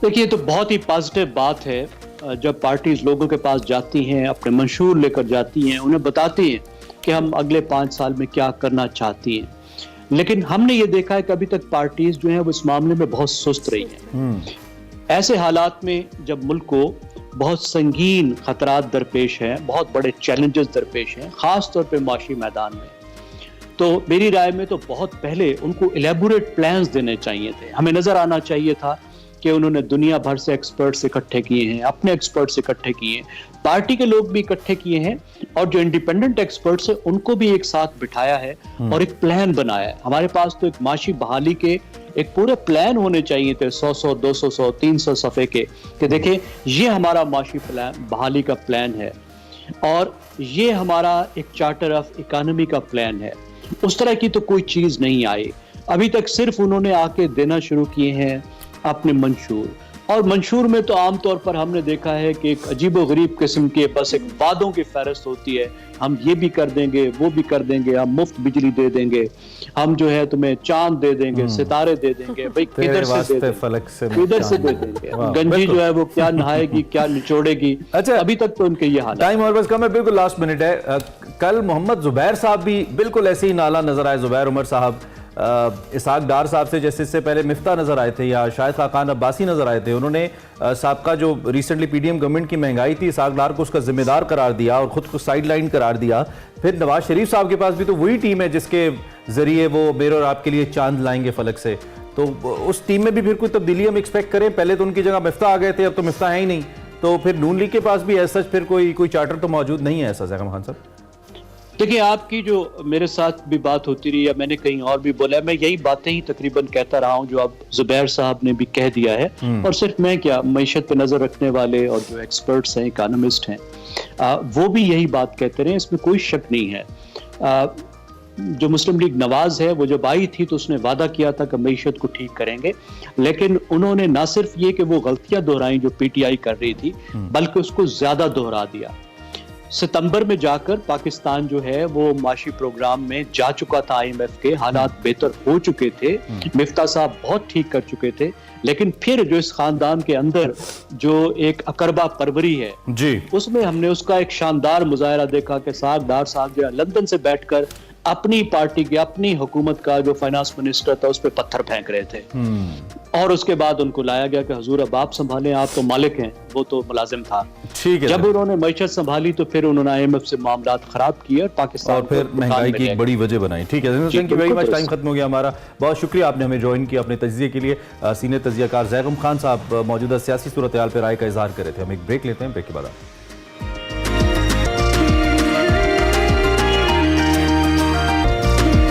देखिए, तो बहुत ही पॉजिटिव बात है जब पार्टीज लोगों के पास जाती हैं, अपने मंशूर लेकर जाती हैं, उन्हें बताती हैं कि हम अगले 5 साल में क्या करना चाहती हैं। लेकिन हमने ये देखा है कि अभी तक पार्टीज जो हैं वो इस मामले में बहुत सुस्त रही हैं। ऐसे हालात में जब मुल्क को बहुत संगीन खतरात दरपेश हैं, बहुत बड़े चैलेंजेस दरपेश हैं, खास तौर पे माशी मैदान में, तो मेरी राय में तो बहुत पहले उनको इलेबोरेट प्लान्स देने चाहिए थे। हमें नजर आना चाहिए था कि उन्होंने दुनिया भर से एक्सपर्ट्स इकट्ठे किए हैं, अपने एक्सपर्ट्स इकट्ठे किए हैं, पार्टी के लोग भी इकट्ठे किए हैं, और जो इंडिपेंडेंट एक्सपर्ट्स हैं उनको भी एक साथ बिठाया है और एक प्लान बनाया है। हमारे पास तो एक माशी बहाली के एक पूरे प्लान होने चाहिए थे, 100, 200, 300 सफ़े के, कि देखें ये हमारा माशी प्लान बहाली का प्लान है और ये हमारा एक चार्टर ऑफ इकोनॉमी का प्लान है। उस तरह की तो कोई चीज़ नहीं आई अभी तक। सिर्फ उन्होंने आके देना शुरू किए हैं अपने मंशूर, और मंशूर में तो आमतौर पर हमने देखा है कि एक अजीबोगरीब किस्म के बस एक वादों की फहरिस्त होती है, हम ये भी कर देंगे, वो भी कर देंगे, हम मुफ्त बिजली दे देंगे, हम जो है तुम्हें चांद दे देंगे, सितारे दे देंगे, भाई किधर से दे देंगे, फलक से किधर से दे देंगे, गंजी जो है वो क्या नहाएगी, क्या निचोड़ेगी। अच्छा, अभी तक तो उनके ये हाल। टाइम और बस कम है, बिल्कुल लास्ट मिनट है। कल मोहम्मद जुबैर साहब भी बिल्कुल ऐसे ही नाला नजर आए, जुबैर उमर साहब इसहाक डार साहब से, जैसे इससे पहले मिफ्ता नजर आए थे या शायद खाकान अब्बासी नजर आए थे। उन्होंने साहब जो रिसेंटली पीडीएम गवर्नमेंट की महंगाई थी, इसहाक डार को उसका जिम्मेदार करार दिया और खुद को साइड लाइन करार दिया। फिर नवाज शरीफ साहब के पास भी तो वही टीम है जिसके जरिए वो मेरे और आपके लिए चांद लाएंगे फलक से, तो उस टीम में भी फिर कोई तब्दीली हम एक्सपेक्ट करें? पहले तो उनकी जगह मिफ्ता आ गए थे, अब तो मिफ्ता है ही नहीं, तो फिर नून लीग के पास भी ऐसा फिर कोई चार्टर तो मौजूद नहीं है ऐसा। ज़ैगब खान साहब, देखिए, आपकी जो मेरे साथ भी बात होती रही, या मैंने कहीं और भी बोला है, मैं यही बातें ही तकरीबन कहता रहा हूं जो अब जुबैर साहब ने भी कह दिया है। और सिर्फ मैं क्या, मईशत पे नजर रखने वाले और जो एक्सपर्ट्स हैं, इकोनॉमिस्ट हैं, वो भी यही बात कहते रहे, इसमें कोई शक नहीं है। जो मुस्लिम लीग नवाज है, वो जब आई थी तो उसने वादा किया था कि मईशत को ठीक करेंगे, लेकिन उन्होंने ना सिर्फ ये कि वो गलतियां दोहराई जो पीटीआई कर रही थी, बल्कि उसको ज्यादा दोहरा दिया। सितंबर में जाकर पाकिस्तान जो है वो माशी प्रोग्राम में जा चुका था, IMF के हालात बेहतर हो चुके थे, मिफ्ता साहब बहुत ठीक कर चुके थे, लेकिन फिर जो इस खानदान के अंदर जो एक अकरबा परवरी है जी, उसमें हमने उसका एक शानदार मुजाहरा देखा कि इसहाक डार साहब जो लंदन से बैठकर अपनी पार्टी के, अपनी हुकूमत का जो फाइनेंस मिनिस्टर था उस पर पत्थर फेंक रहे थे, और उसके बाद उनको लाया गया कि हुजूर अब आप संभालें, आप तो मालिक हैं, वो तो मुलाजिम था। ठीक है, जब उन्होंने मईशत संभाली तो फिर उन्होंने IMF से मामलात खराब किए और पाकिस्तान और फिर महंगाई की एक बड़ी वजह बनाई। ठीक है, thank you very much, time खत्म हो गया हमारा। बहुत शुक्रिया, आपने हमें ज्वाइन किया अपने तज्जिए के लिए। सीनियर तज्जियाकार ज़ैगब खान साहब मौजूदा सियासी सूरत हाल पर राय का इजहार कर रहे थे। हम एक ब्रेक लेते हैं, ब्रेक के बाद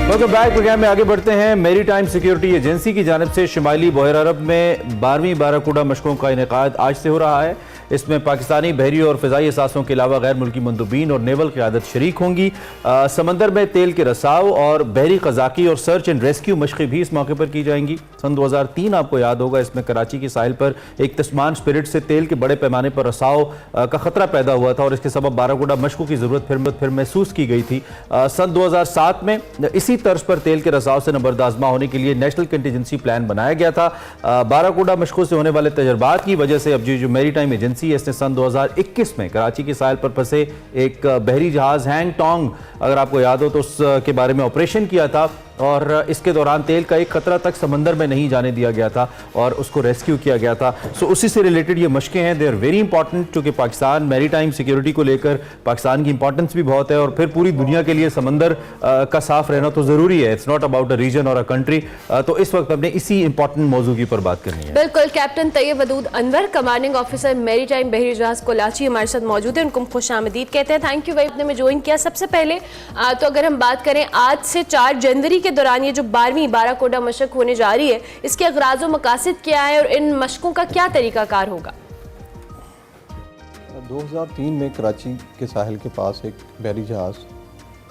वेलकम बैक। प्रोग्राम में आगे बढ़ते हैं। मेरी टाइम सिक्योरिटी एजेंसी की जानिब से शिमाली बहर अरब में 12वीं बाराकूडा मशकों का इनेकाद आज से हो रहा है। इसमें पाकिस्तानी बहरी और फ़िज़ाई असासों के अलावा गैर मुल्की मंदूबीन और नेवल क़यादत शरीक होंगी। समंदर में तेल के रसाव और बहरी क़ज़ाकी और सर्च एंड रेस्क्यू मशक़ें भी इस मौके पर की जाएंगी। सन 2003 आपको याद होगा, इसमें कराची की साहिल पर एक तस्मान स्पिरिट से तेल के बड़े पैमाने पर रसाव का खतरा पैदा हुआ था और इसके सबब बाराकूडा मशकों की ज़रूरत फिर महसूस की गई थी। सन 2007 में इसी तर्ज पर तेल के रसाव से नबर्दाज़मा होने के लिए नेशनल कंटीजेंसी प्लान बनाया गया था। बाराकूडा मशकों से होने वाले तजर्बात की वजह से अब जो मैरी टाइम एजेंसी है, इसने सन 2021 में कराची की साहिल पर फंसे एक बहरी जहाज हैंग टोंग, अगर आपको याद हो तो उसके बारे में ऑपरेशन किया था और इसके दौरान तेल का एक खतरा तक समंदर में नहीं जाने दिया गया था और उसको रेस्क्यू किया गया था। सो उसी से रिलेटेड ये मशकें हैं, दे आर वेरी इंपॉर्टेंट, क्योंकि पाकिस्तान मैरी टाइम सिक्योरिटी को लेकर पाकिस्तान की इंपॉर्टेंस भी बहुत है और फिर पूरी दुनिया के लिए समंदर का साफ रहना तो ज़रूरी है। It's not about a region और अ कंट्री। तो इस वक्त हमने इसी इंपॉर्टेंट मौजू की पर बात करनी है। बिल्कुल, captain Tayyab Wadood Anwar, commanding officer maritime बहरी जहाज कोलाची, हमारे साथ मौजूद है। उनको खुशामदीद कहते हैं। थैंक यू भाई, आपने में ज्वाइन किया। सबसे पहले तो अगर हम बात करें आज से 4 जनवरी के दौरान ये जो 12वीं बाराकूडा मशक होने जा रही है, इसके अगराज व मकासद क्या है और इन मशकों का क्या तरीकाकार होगा? 2003 में कराची के साहिल के पास एक बहरी जहाज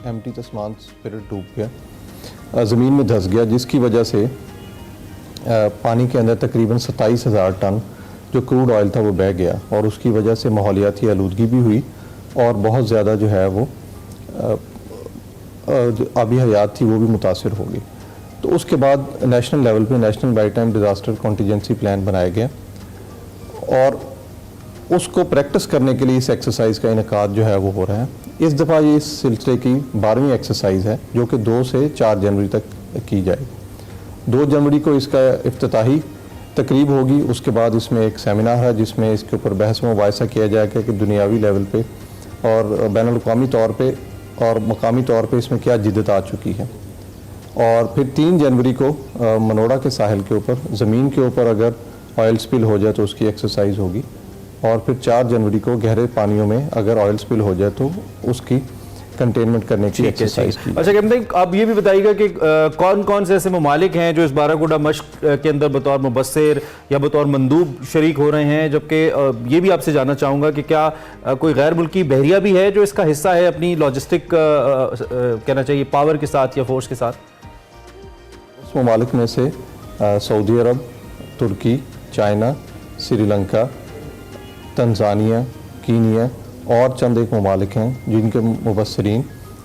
एमटी तस्मान स्पिरिट डूब गया, ज़मीन में धंस गया, जिसकी वजह से पानी के अंदर तकरीबन 27,000 टन जो क्रूड ऑयल था वो बह गया और उसकी वजह से माहौलियाती आलूदगी भी हुई और बहुत ज़्यादा जो है वो जो आबी हयात थी वो भी मुतासिर हो गई। तो उसके बाद नेशनल लेवल पे national maritime disaster contingency plan बनाया गया और उसको प्रैक्टिस करने के लिए इस एक्सरसाइज का इनकाद जो है वो हो रहा है। इस दफ़ा ये इस सिलसिले की 12वीं एक्सरसाइज है जो कि 2 से 4 जनवरी तक की जाएगी। 2 जनवरी को इसका इफ्तिताही तकरीब होगी। उसके बाद इसमें एक सेमिनार है जिसमें इसके ऊपर बहस मुबाहिसा किया जाएगा कि दुनियावी लेवल पे और बैनुल-अक़वामी तौर पे और मकामी तौर पे इसमें क्या जिद्दत आ चुकी है। और फिर 3 जनवरी को मनोड़ा के साहिल के ऊपर ज़मीन के ऊपर अगर ऑयल स्पिल हो जाए तो उसकी एक्सरसाइज होगी और फिर 4 जनवरी को गहरे पानियों में अगर ऑयल स्पिल हो जाए तो उसकी कंटेनमेंट करने की एक्सरसाइज की। अच्छा कैप्टन, आप ये भी बताइएगा कि कौन कौन से ऐसे ममालिक हैं जो इस बाराकूडा मशक के अंदर बतौर मुबस्सिर या बतौर मंदूब शरीक हो रहे हैं, जबकि ये भी आपसे जानना चाहूँगा कि क्या कोई गैर मुल्की बहरिया भी है जो इसका हिस्सा है अपनी लॉजिस्टिक कहना चाहिए पावर के साथ या फोर्स के साथ? उस ममालिक में से सऊदी अरब, तुर्की, चाइना, श्रीलंका, तंजानिया, कीनिया और चंद एक ममालिक हैं जिनके मुबस्सिरीन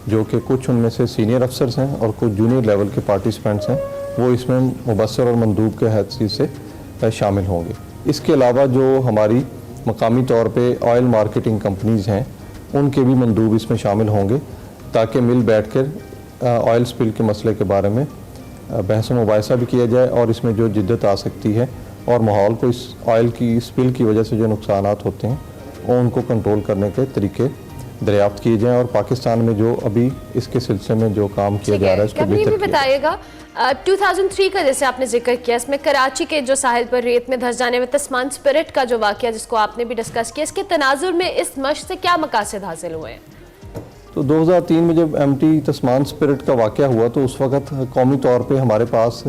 जो कि कुछ उनमें से सीनियर अफसर्स हैं और कुछ जूनियर लेवल के पार्टिसिपेंट्स हैं, वो इसमें मुबस्सिर और मंदूब के हैसियत से शामिल होंगे। इसके अलावा जो हमारी मकामी तौर पे ऑयल मार्केटिंग कंपनीज़ हैं उनके भी मंदूब इसमें शामिल होंगे ताकि मिल बैठ कर ऑयल स्पिल के मसले के बारे में बहस मुबाहिसा भी किया जाए और इसमें जो जिद्दत आ सकती है और माहौल को इस ऑयल की स्पिल की वजह से जो नुकसानात होते हैं उनको कंट्रोल करने के तरीके दरियाफ्त किए जाएं और पाकिस्तान में जो अभी इसके सिलसिले में जो काम किया जा रहा है उसको बेहतर किया बताइएगा। 2003 का जैसे आपने जिक्र किया, इसमें कराची के जो साहिल पर रेत में धंस जाने में तस्मान स्पिरिट का जो वाकया जिसको आपने भी डिस्कस किया, इसके तनाजुर में इस मशक से क्या मकासद हासिल हुए हैं? तो 2003 में जब एमटी तस्मान स्पिरिट का वाकया हुआ तो उस वक्त कौमी तौर पर हमारे पास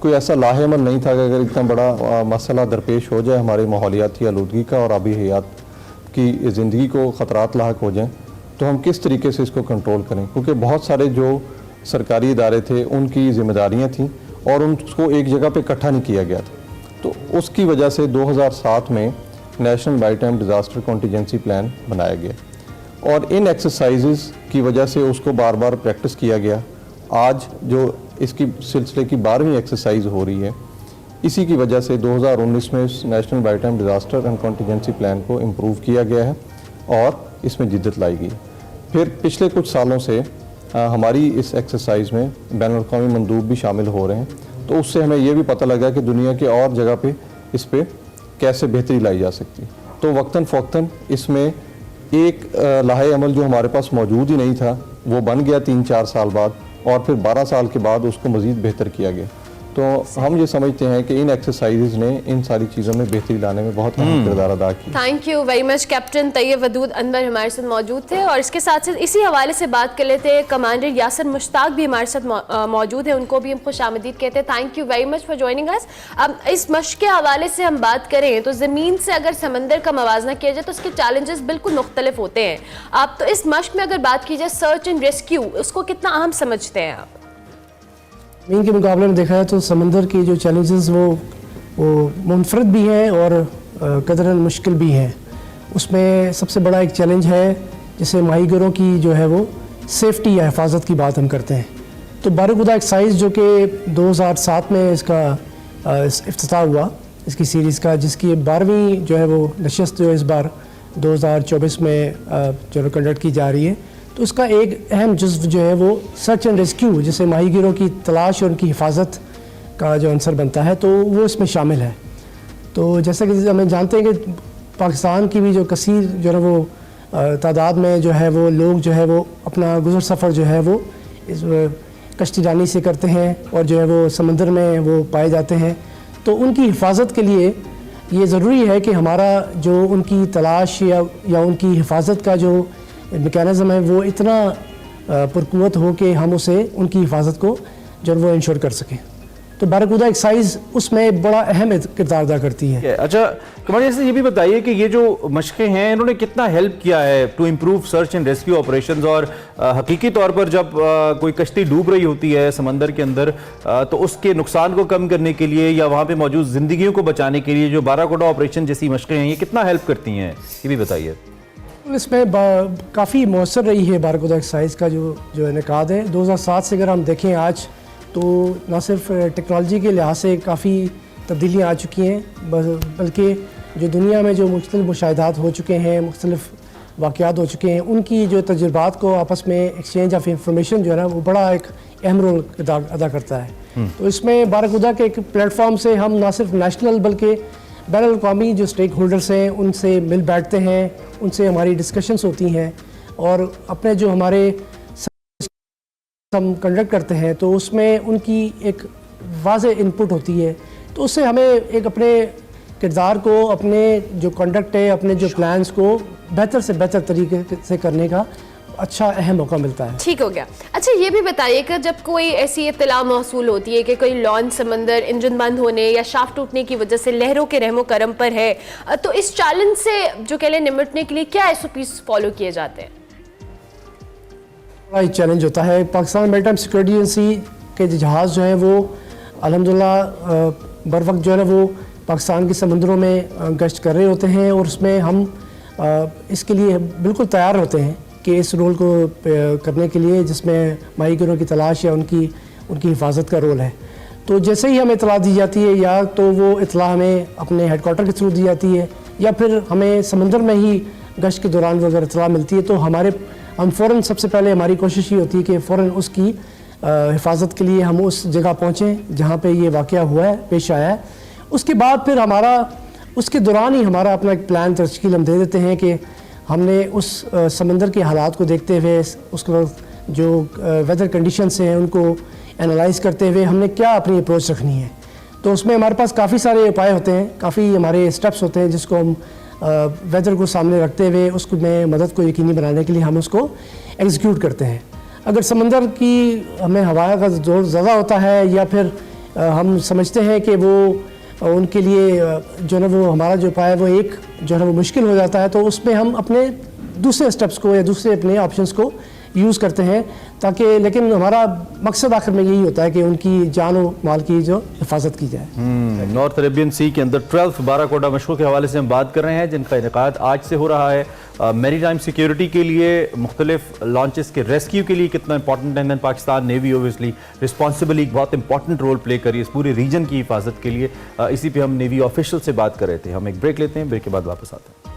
कोई ऐसा लाहेमल नहीं था कि अगर इतना बड़ा मसला दरपेश हो जाए हमारे माहौलियाती आलूदगी का और आबी हयात की ज़िंदगी को ख़तरात लाहक हो जाएं तो हम किस तरीके से इसको कंट्रोल करें, क्योंकि बहुत सारे जो सरकारी इदारे थे उनकी ज़िम्मेदारियां थी और उनको एक जगह पे इकट्ठा नहीं किया गया था। तो उसकी वजह से 2007 में national maritime disaster contingency plan बनाया गया और इन एक्सरसाइजेज़ की वजह से उसको बार बार प्रैक्टिस किया गया। आज जो इसकी सिलसिले की 12वीं एक्सरसाइज हो रही है, इसी की वजह से 2019 में इस national maritime disaster and contingency plan को इम्प्रूव किया गया है और इसमें जिद्दत लाई गई। फिर पिछले कुछ सालों से हमारी इस एक्सरसाइज में बैनुल-अक़वामी मंदूब भी शामिल हो रहे हैं, तो उससे हमें ये भी पता लगा कि दुनिया के और जगह पे इस पर कैसे बेहतरी लाई जा सकती है। तो वक्तन फ़ौक्तन इसमें एक लाहे अमल जो हमारे पास मौजूद ही नहीं था वो बन गया 3-4 साल बाद और फिर 12 साल के बाद उसको मज़ीद बेहतर किया गया। तो हम ये समझते हैं कि इन एक्सरसाइजेज ने इन सारी चीज़ों में बेहतरी लाने में बहुत अहम किरदार अदा किया। Thank you very much captain Tayyab Wadood Anwar हमारे साथ मौजूद थे। और इसके साथ साथ इसी हवाले से बात कर लेते हैं, कमांडर यासर मुश्ताक भी हमारे साथ मौजूद है, उनको भी हम खुशामदीद कहते हैं। Thank you very much for joining us. अब इस मश्क के हवाले से हम बात करें तो ज़मीन से अगर समंदर का मवाजना किया जाए तो उसके चैलेंजेस बिल्कुल मुख्तलिफ होते हैं। आप तो इस मश्क में अगर बात की जाए सर्च एंड रेस्क्यू, उसको कितना अहम समझते हैं आप? ज़मीन के मुकाबले में देखा जाए तो समंदर के जो चैलेंजेस वो मुनफरद भी हैं और कदरन मुश्किल भी हैं। उसमें सबसे बड़ा एक चैलेंज है जिसे माहीगीरों की जो है वो सेफ्टी या हिफाजत की बात हम करते हैं। तो बारहखुदा एक्साइज जो कि 2007 में इसका इफ्तिताह हुआ इसकी सीरीज़ का, जिसकी 12वीं जो है वो नशस्त जो इस बार 2024 में जो है कंडक्ट की जा रही है, तो उसका एक अहम जुज़्व जो है वो सर्च एंड रेस्क्यू, जिसे माहीगीरों की तलाश और उनकी हिफाजत का जो अंसर बनता है, तो वो इसमें शामिल है। तो जैसा कि हम जानते हैं कि पाकिस्तान की भी जो कसीर जो है वो तादाद में जो है वो लोग जो है वो अपना गुज़र सफ़र जो है वो इस कश्तीरानी से करते हैं और जो है वो समंदर में वो पाए जाते हैं। तो उनकी हिफाजत के लिए ये ज़रूरी है कि हमारा जो उनकी तलाश या उनकी हिफाजत का जो मैकेनिज़्म है वो इतना पुरकुवत हो कि हम उसे उनकी हिफाजत को जो वो इंश्योर कर सकें। तो बारहखुदा एक्साइज उसमें बड़ा अहम किरदार अदा करती है। अच्छा कमांडर, जैसे ये भी बताइए कि ये जो मशक़ें हैं इन्होंने कितना हेल्प किया है to improve search and rescue operations, और हकीकी तौर पर जब कोई कश्ती डूब रही होती है समंदर के अंदर तो उसके नुकसान को कम करने के लिए या वहाँ पे मौजूद ज़िंदगियों को बचाने के लिए जो बारहखुदा ऑपरेशन जैसी मशक़ें हैं ये कितना हेल्प करती हैं, ये भी बताइए। इसमें काफ़ी मौसर रही है बारहखुदा एक्साइज का जो इनेकाद है 2007 से। अगर हम देखें आज तो न सिर्फ टेक्नोलॉजी के लिहाज से काफ़ी तब्दीलियाँ आ चुकी हैं, बल्कि जो दुनिया में जो मुख्तलिफ मुशाहिदात हो चुके हैं, मुख्तलिफ वाक़यात हो चुके हैं, उनकी जो तजुर्बात को आपस में एक्सचेंज ऑफ इंफॉर्मेशन जो है ना वो बड़ा एक अहम रोल अदा करता है। तो इसमें बारहखुदा के एक प्लेटफॉर्म से हम न सिर्फ नेशनल बल्कि बैनुल-अक़वामी जो स्टेक होल्डर्स हैं उनसे मिल बैठते हैं, उनसे हमारी डिस्कशंस होती हैं और अपने जो हमारे हम कंडक्ट करते हैं तो उसमें उनकी एक वाज़े इनपुट होती है। तो उससे हमें एक अपने किरदार को, अपने जो कंडक्ट है, अपने जो प्लान्स को बेहतर से बेहतर तरीके से करने का अच्छा अहम मौका मिलता है। ठीक हो गया। अच्छा ये भी बताइए कि जब कोई ऐसी इत्तला मौसूल होती है कि कोई लॉन्च समंदर इंजन बंद होने या शाफ्ट टूटने की वजह से लहरों के रहमो करम पर है, तो इस चैलेंज से जो कह लें निपटने के लिए क्या SOPs फॉलो किए जाते हैं? बड़ा चैलेंज होता है। पाकिस्तान मैरीटाइम सिक्योरिटी एजेंसी के जहाज़ जो हैं वो अल्हम्दुलिल्लाह बर वक्त जो है वो पाकिस्तान के समंदरों में गश्त कर रहे होते हैं और उसमें हम इसके लिए बिल्कुल तैयार होते हैं कि इस रोल को करने के लिए जिसमें माहीगीरों की तलाश या उनकी हिफाजत का रोल है। तो जैसे ही हमें इतला दी जाती है या तो वो इतला हमें अपने हेडक्वार्टर के थ्रू दी जाती है या फिर हमें समंदर में ही गश्त के दौरान वो अगर इतला मिलती है तो हम फ़ौरन सबसे पहले हमारी कोशिश ये होती है कि फ़ौरन उसकी हिफाजत के लिए हम उस जगह पहुँचें जहाँ पे ये वाक़या हुआ है, पेश आया है। उसके बाद फिर उसके दौरान ही हमारा अपना एक प्लान तश्कील हम दे देते हैं कि हमने उस समंदर के हालात को देखते हुए उसके जो वेदर कंडीशंस हैं उनको एनालाइज़ करते हुए हमने क्या अपनी अप्रोच रखनी है। तो उसमें हमारे पास काफ़ी सारे उपाय होते हैं, काफ़ी हमारे स्टेप्स होते हैं जिसको हम वेदर को सामने रखते हुए उसको में मदद को यकीनी बनाने के लिए हम उसको एग्जीक्यूट करते हैं। अगर समंदर की हमें हवा का जोर ज़्यादा होता है या फिर हम समझते हैं कि वो उनके लिए जो है वो हमारा जो उपाय वो एक जो है वो मुश्किल हो जाता है, तो उसमें हम अपने दूसरे स्टेप्स को या दूसरे अपने ऑप्शंस को यूज़ करते हैं ताकि, लेकिन हमारा मकसद आखिर में यही होता है कि उनकी जान और माल की जो हिफाजत की जाए। नॉर्थ अरेबियन सी के अंदर 12th बारहखुदा मशक़ों के हवाले से हम बात कर रहे हैं जिनका इनेकाद आज से हो रहा है। मैरीटाइम सिक्योरिटी के लिए मुख्तलिफ लॉन्चेस के रेस्क्यू के लिए कितना इंपॉर्टेंट है, पाकिस्तान नेवी ओबियसली रिस्पॉन्सिबली एक बहुत इंपॉर्टेंट रोल प्ले करी इस पूरे रीजन की हिफाजत के लिए। इसी पे हम नेवी ऑफिशियल से बात कर रहे थे। हम एक ब्रेक लेते हैं, ब्रेक के बाद वापस आते हैं।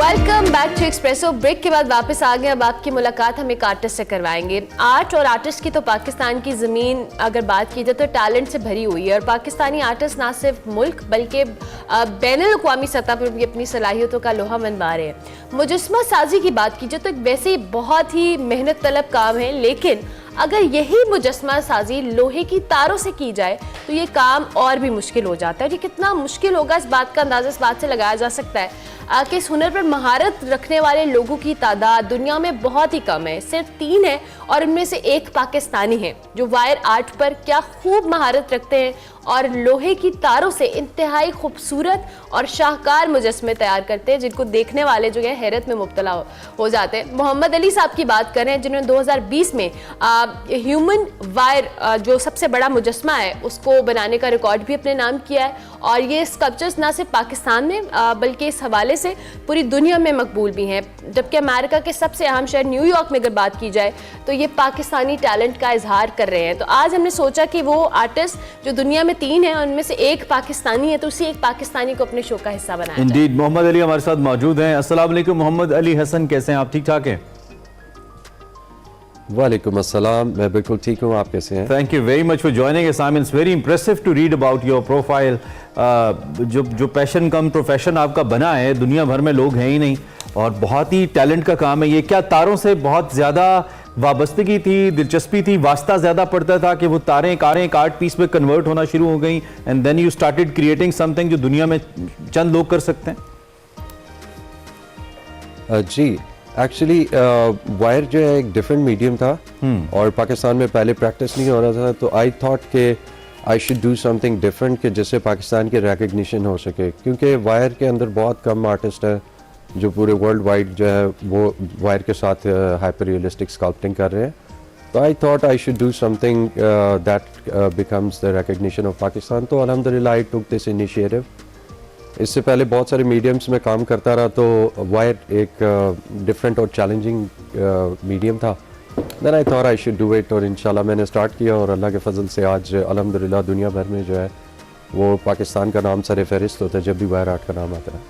Welcome back back to Expresso. Break के बाद वापस आ गए। अब आपकी मुलाकात हम एक आर्टिस्ट से करवाएंगे। आर्ट और आर्टिस्ट की तो पाकिस्तान की ज़मीन अगर बात की जाए तो टैलेंट से भरी हुई है और पाकिस्तानी आर्टिस्ट ना सिर्फ मुल्क बल्कि बैनुल-अक़वामी सतह पर भी अपनी सलाहियतों का लोहा मनवा रहे हैं। मुजस्मा साजी की बात की जाए तो वैसे ही बहुत ही मेहनत तलब काम है, लेकिन अगर यही मुजस्मा साजी लोहे की तारों से की जाए तो ये काम और भी मुश्किल हो जाता है। और ये कितना मुश्किल होगा इस बात का अंदाज़ा इस बात से लगाया जा सकता है कि इस हुनर पर महारत रखने वाले लोगों की तादाद दुनिया में बहुत ही कम है, सिर्फ 3 है और उनमें से एक पाकिस्तानी है जो वायर आर्ट पर क्या खूब महारत रखते हैं और लोहे की तारों से इंतहाई खूबसूरत और शाहकार मुजस्मे तैयार करते हैं जिनको देखने वाले जो है हैरत में मुब्तला हो जाते हैं। मोहम्मद अली साहब की बात करें जिन्होंने 2020 में ह्यूमन वायर जो सबसे बड़ा मुजस्मा है उसको बनाने का रिकॉर्ड भी अपने नाम किया है और ये स्कल्पचर्स ना सिर्फ पाकिस्तान में बल्कि इस हवाले से पूरी दुनिया में मकबूल भी हैं। जबकि अमेरिका के सबसे अहम शहर न्यूयॉर्क में अगर बात की जाए तो ये पाकिस्तानी टैलेंट का इजहार कर रहे हैं। तो आज हमने सोचा कि वो आर्टिस्ट जो दुनिया में 3 हैं उनमें से एक पाकिस्तानी है तो उसी एक पाकिस्तानी को अपने शो का हिस्सा बनाया जाए। इंडीड। मोहम्मद अली हमारे साथ मौजूद हैं। अस्सलाम वालेकुम मोहम्मद अली हसन, कैसे हैं आप? ठीक ठाक हैं? वालेकुम अस्सलाम, मैं बिल्कुल ठीक हूँ, आप कैसे हैं? Thank you very much for joining us. I mean it's very impressive to read about your profile. जो पैशन कम प्रोफेशन आपका बना है, दुनिया भर में लोग हैं ही नहीं और बहुत ही टैलेंट का काम है ये। क्या तारों से बहुत ज़्यादा वाबस्तगी थी, दिलचस्पी थी, वास्ता ज़्यादा पड़ता था कि वो तारें कारें एक आर्ट पीस में कन्वर्ट होना शुरू हो गई and then you started creating something जो दुनिया में चंद लोग कर सकते हैं? जी, एक्चुअली वायर जो है एक डिफरेंट मीडियम था और पाकिस्तान में पहले प्रैक्टिस नहीं हो रहा था, तो आई थॉट कि आई शुड डू समथिंग डिफरेंट कि जिससे पाकिस्तान की रिकग्निशन हो सके, क्योंकि वायर के अंदर बहुत कम आर्टिस्ट है जो पूरे वर्ल्ड वाइड जो है वो वायर के साथ हाइपर रियलिस्टिक स्कल्पटिंग कर रहे हैं। तो आई thought I should do something that becomes the recognition of Pakistan. तो अल्हम्दुलिल्लाह आई टुक दिस इनिशिएटिव। इससे पहले बहुत सारे मीडियम्स में काम करता रहा तो वायर एक डिफरेंट और चैलेंजिंग मीडियम था। Then I thought I should do it और इंशाल्लाह मैंने स्टार्ट किया और अल्लाह के फजल से आज अल्हम्दुलिल्लाह दुनिया भर में जो है वो पाकिस्तान का नाम सर फहरिस्त होता है जब भी वायर आर्ट का नाम आता है।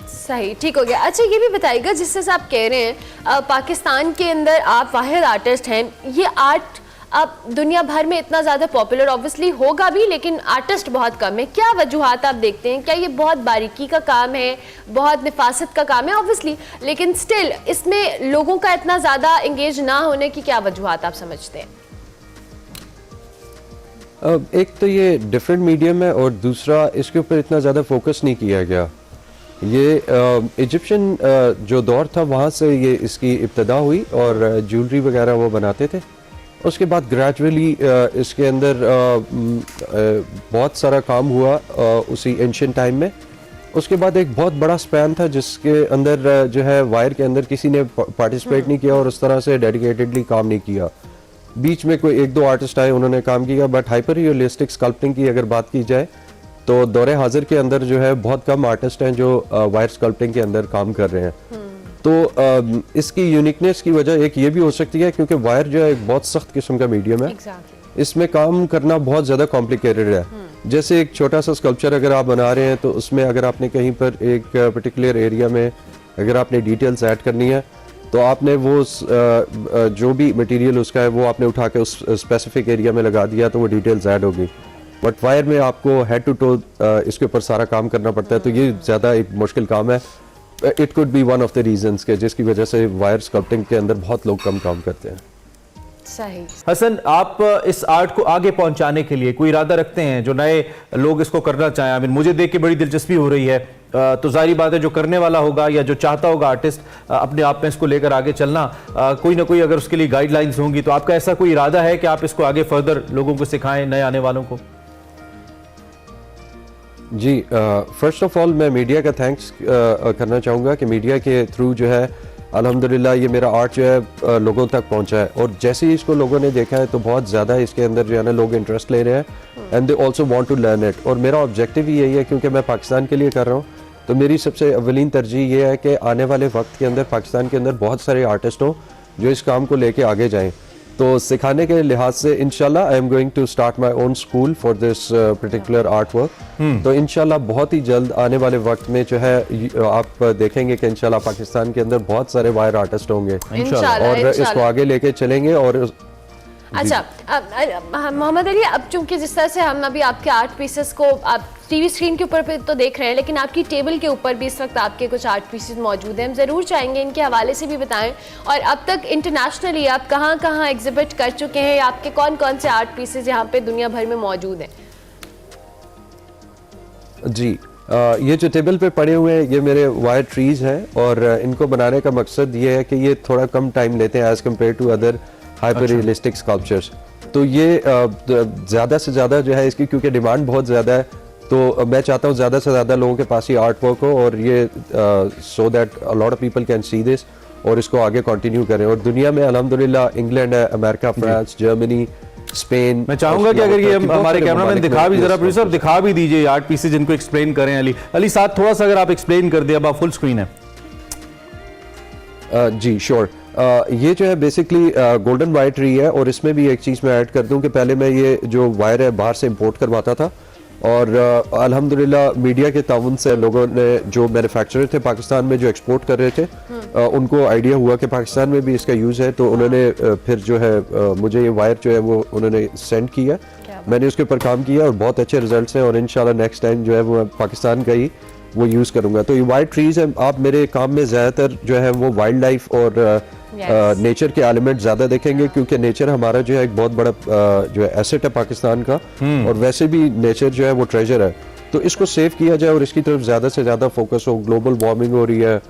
सही, ठीक हो गया। अच्छा ये भी बताइएगा जिससे आप कह रहे हैं पाकिस्तान के अंदर आप वाहिद आर्टिस्ट हैं, ये आर्ट अब दुनिया भर में इतना ज़्यादा पॉपुलर ऑब्वियसली होगा भी लेकिन आर्टिस्ट बहुत कम है, क्या वजूहात आप देखते हैं? क्या ये बहुत बारीकी का काम है, बहुत निफासत का काम है ऑब्वियसली, लेकिन स्टिल इसमें लोगों का इतना ज़्यादा इंगेज ना होने की क्या वजूहात आप समझते हैं? एक तो ये डिफरेंट मीडियम है और दूसरा इसके ऊपर इतना ज़्यादा फोकस नहीं किया गया। ये इजिप्शियन जो दौर था वहाँ से ये इसकी इब्तदा हुई और ज्वेलरी वगैरह वो बनाते थे। उसके बाद ग्रेजुअली इसके अंदर बहुत सारा काम हुआ उसी एंशिएंट टाइम में। उसके बाद एक बहुत बड़ा स्पैन था जिसके अंदर जो है वायर के अंदर किसी ने पार्टिसिपेट नहीं किया और उस तरह से डेडिकेटेडली काम नहीं किया। बीच में कोई 1-2 आर्टिस्ट आए, उन्होंने काम किया, बट हाइपर रियलिस्टिक स्कल्पटिंग की अगर बात की जाए तो दौरे हाजिर के अंदर जो है बहुत कम आर्टिस्ट हैं जो वायर स्कल्पटिंग के अंदर काम कर रहे हैं। तो इसकी यूनिकनेस की वजह एक ये भी हो सकती है क्योंकि वायर जो है एक बहुत सख्त किस्म का मीडियम है। इसमें काम करना बहुत ज़्यादा कॉम्प्लिकेटेड है। जैसे एक छोटा सा स्कल्पचर अगर आप बना रहे हैं तो उसमें अगर आपने कहीं पर एक पर्टिकुलर एरिया में अगर आपने डिटेल्स ऐड करनी है तो आपने वो जो भी मटेरियल उसका है वो आपने उठा के उस स्पेसिफिक एरिया में लगा दिया तो वो डिटेल्स ऐड होगी। बट वायर में आपको हेड टू टो इसके ऊपर सारा काम करना पड़ता है, तो ये ज़्यादा एक मुश्किल काम है। It could be one of the reasons के जिसकी वजह से वायर स्कल्पटिंग के अंदर बहुत लोग कम काम करते हैं। सही। हसन, आप इस आर्ट को आगे पहुंचाने के लिए कोई इरादा रखते हैं जो नए लोग इसको करना चाहें? आई मीन मुझे देख के बड़ी दिलचस्पी हो रही है, तो जाहिर बात है जो करने वाला होगा या जो चाहता होगा आर्टिस्ट अपने आप में इसको लेकर आगे चलना, कोई ना कोई अगर उसके लिए गाइडलाइंस होंगी, तो आपका ऐसा कोई इरादा है कि आप इसको आगे फर्दर लोगों को सिखाएं, नए आने वालों को? जी, फर्स्ट ऑफ ऑल मैं मीडिया का थैंक्स करना चाहूँगा कि मीडिया के थ्रू जो है अल्हम्दुलिल्लाह ये मेरा आर्ट जो है लोगों तक पहुँचा है और जैसे ही इसको लोगों ने देखा है तो बहुत ज़्यादा इसके अंदर जो है ना लोग इंटरेस्ट ले रहे हैं and they also want to learn it. और मेरा ऑब्जेक्टिव ही यही है क्योंकि मैं पाकिस्तान के लिए कर रहा हूँ, तो मेरी सबसे अव्वलीन तरजीह ये है कि आने वाले वक्त के अंदर पाकिस्तान के अंदर बहुत सारे आर्टिस्ट हों जो इस काम को लेके आगे जाएँ। तो सिखाने के लिहाज से इंशाल्लाह I am going to start my own school for this particular art work. तो इंशाल्लाह बहुत ही जल्द आने वाले वक्त में जो है आप देखेंगे कि इंशाल्लाह पाकिस्तान के अंदर बहुत सारे वायर आर्टिस्ट होंगे इंशाल्लाह, और इसको इंशाल्लाह। आगे लेके चलेंगे। और अच्छा मोहम्मद अली, अब चूंकि जिस तरह से हम अभी आपके आर्ट पीसेस को आप टीवी स्क्रीन के ऊपर पे तो देख रहे हैं, लेकिन आपकी टेबल के ऊपर भी इस वक्त आपके कुछ आर्ट पीसेस मौजूद हैं, हम ज़रूर चाहेंगे इनके हवाले से भी बताएं। और अब तक इंटरनेशनली आप कहाँ कहाँ एग्जिबिट कर चुके हैं, आपके कौन कौन से आर्ट पीसेस यहाँ पे दुनिया भर में मौजूद हैं? जी ये जो टेबल पे पड़े हुए हैं ये मेरे वायर ट्रीज हैं और इनको बनाने का मकसद ये है कि ये थोड़ा कम टाइम लेते हैं as compare to other hyper realistic sculptures. तो ये ज़्यादा से ज़्यादा जो है इसकी क्योंकि डिमांड बहुत ज़्यादा है, तो मैं चाहता हूँ ज़्यादा से ज़्यादा लोगों के पास ये आर्ट वर्क हो और ये so that a lot of people can see this और इसको आगे कंटिन्यू करें। और दुनिया में अल्हम्दुलिल्लाह इंग्लैंड है, अमेरिका, फ्रांस, जर्मनी, स्पेन। मैं चाहूंगा कि अगर ये हमारे कैमरामैन दिखा भी, जरा प्रोड्यूसर दिखा भी दीजिए आर्ट पीसेज जिनको एक्सप्लेन करें। अली साथ थोड़ा सा अगर आप एक्सप्लेन कर दिया, अब आप फुल स्क्रीन है। जी श्योर। ये जो है बेसिकली गोल्डन वायर ट्री है और इसमें भी एक चीज़ मैं ऐड कर दूं कि पहले मैं ये जो वायर है बाहर से इंपोर्ट करवाता था और अल्हम्दुलिल्लाह मीडिया के ताउन से लोगों ने जो मैन्युफैक्चरर थे पाकिस्तान में जो एक्सपोर्ट कर रहे थे उनको आइडिया हुआ कि पाकिस्तान में भी इसका यूज़ है, तो उन्होंने फिर जो है मुझे ये वायर जो है वो उन्होंने सेंड किया। मैंने उसके ऊपर काम किया और बहुत अच्छे रिजल्ट्स हैं और इंशाल्लाह नेक्स्ट टाइम जो है वो पाकिस्तान का ही वो यूज़ करूँगा। तो ये वाइल्ड ट्रीज हैं, आप मेरे काम में ज़्यादातर जो है वो वाइल्ड लाइफ और नेचर के एलिमेंट ज़्यादा देखेंगे क्योंकि नेचर हमारा जो है एक बहुत बड़ा जो है एसेट है पाकिस्तान का और वैसे भी नेचर जो है वो ट्रेजर है। तो इसको सेव किया जाए और इसकी तरफ ज़्यादा से ज़्यादा फोकस हो। ग्लोबल वार्मिंग हो रही है,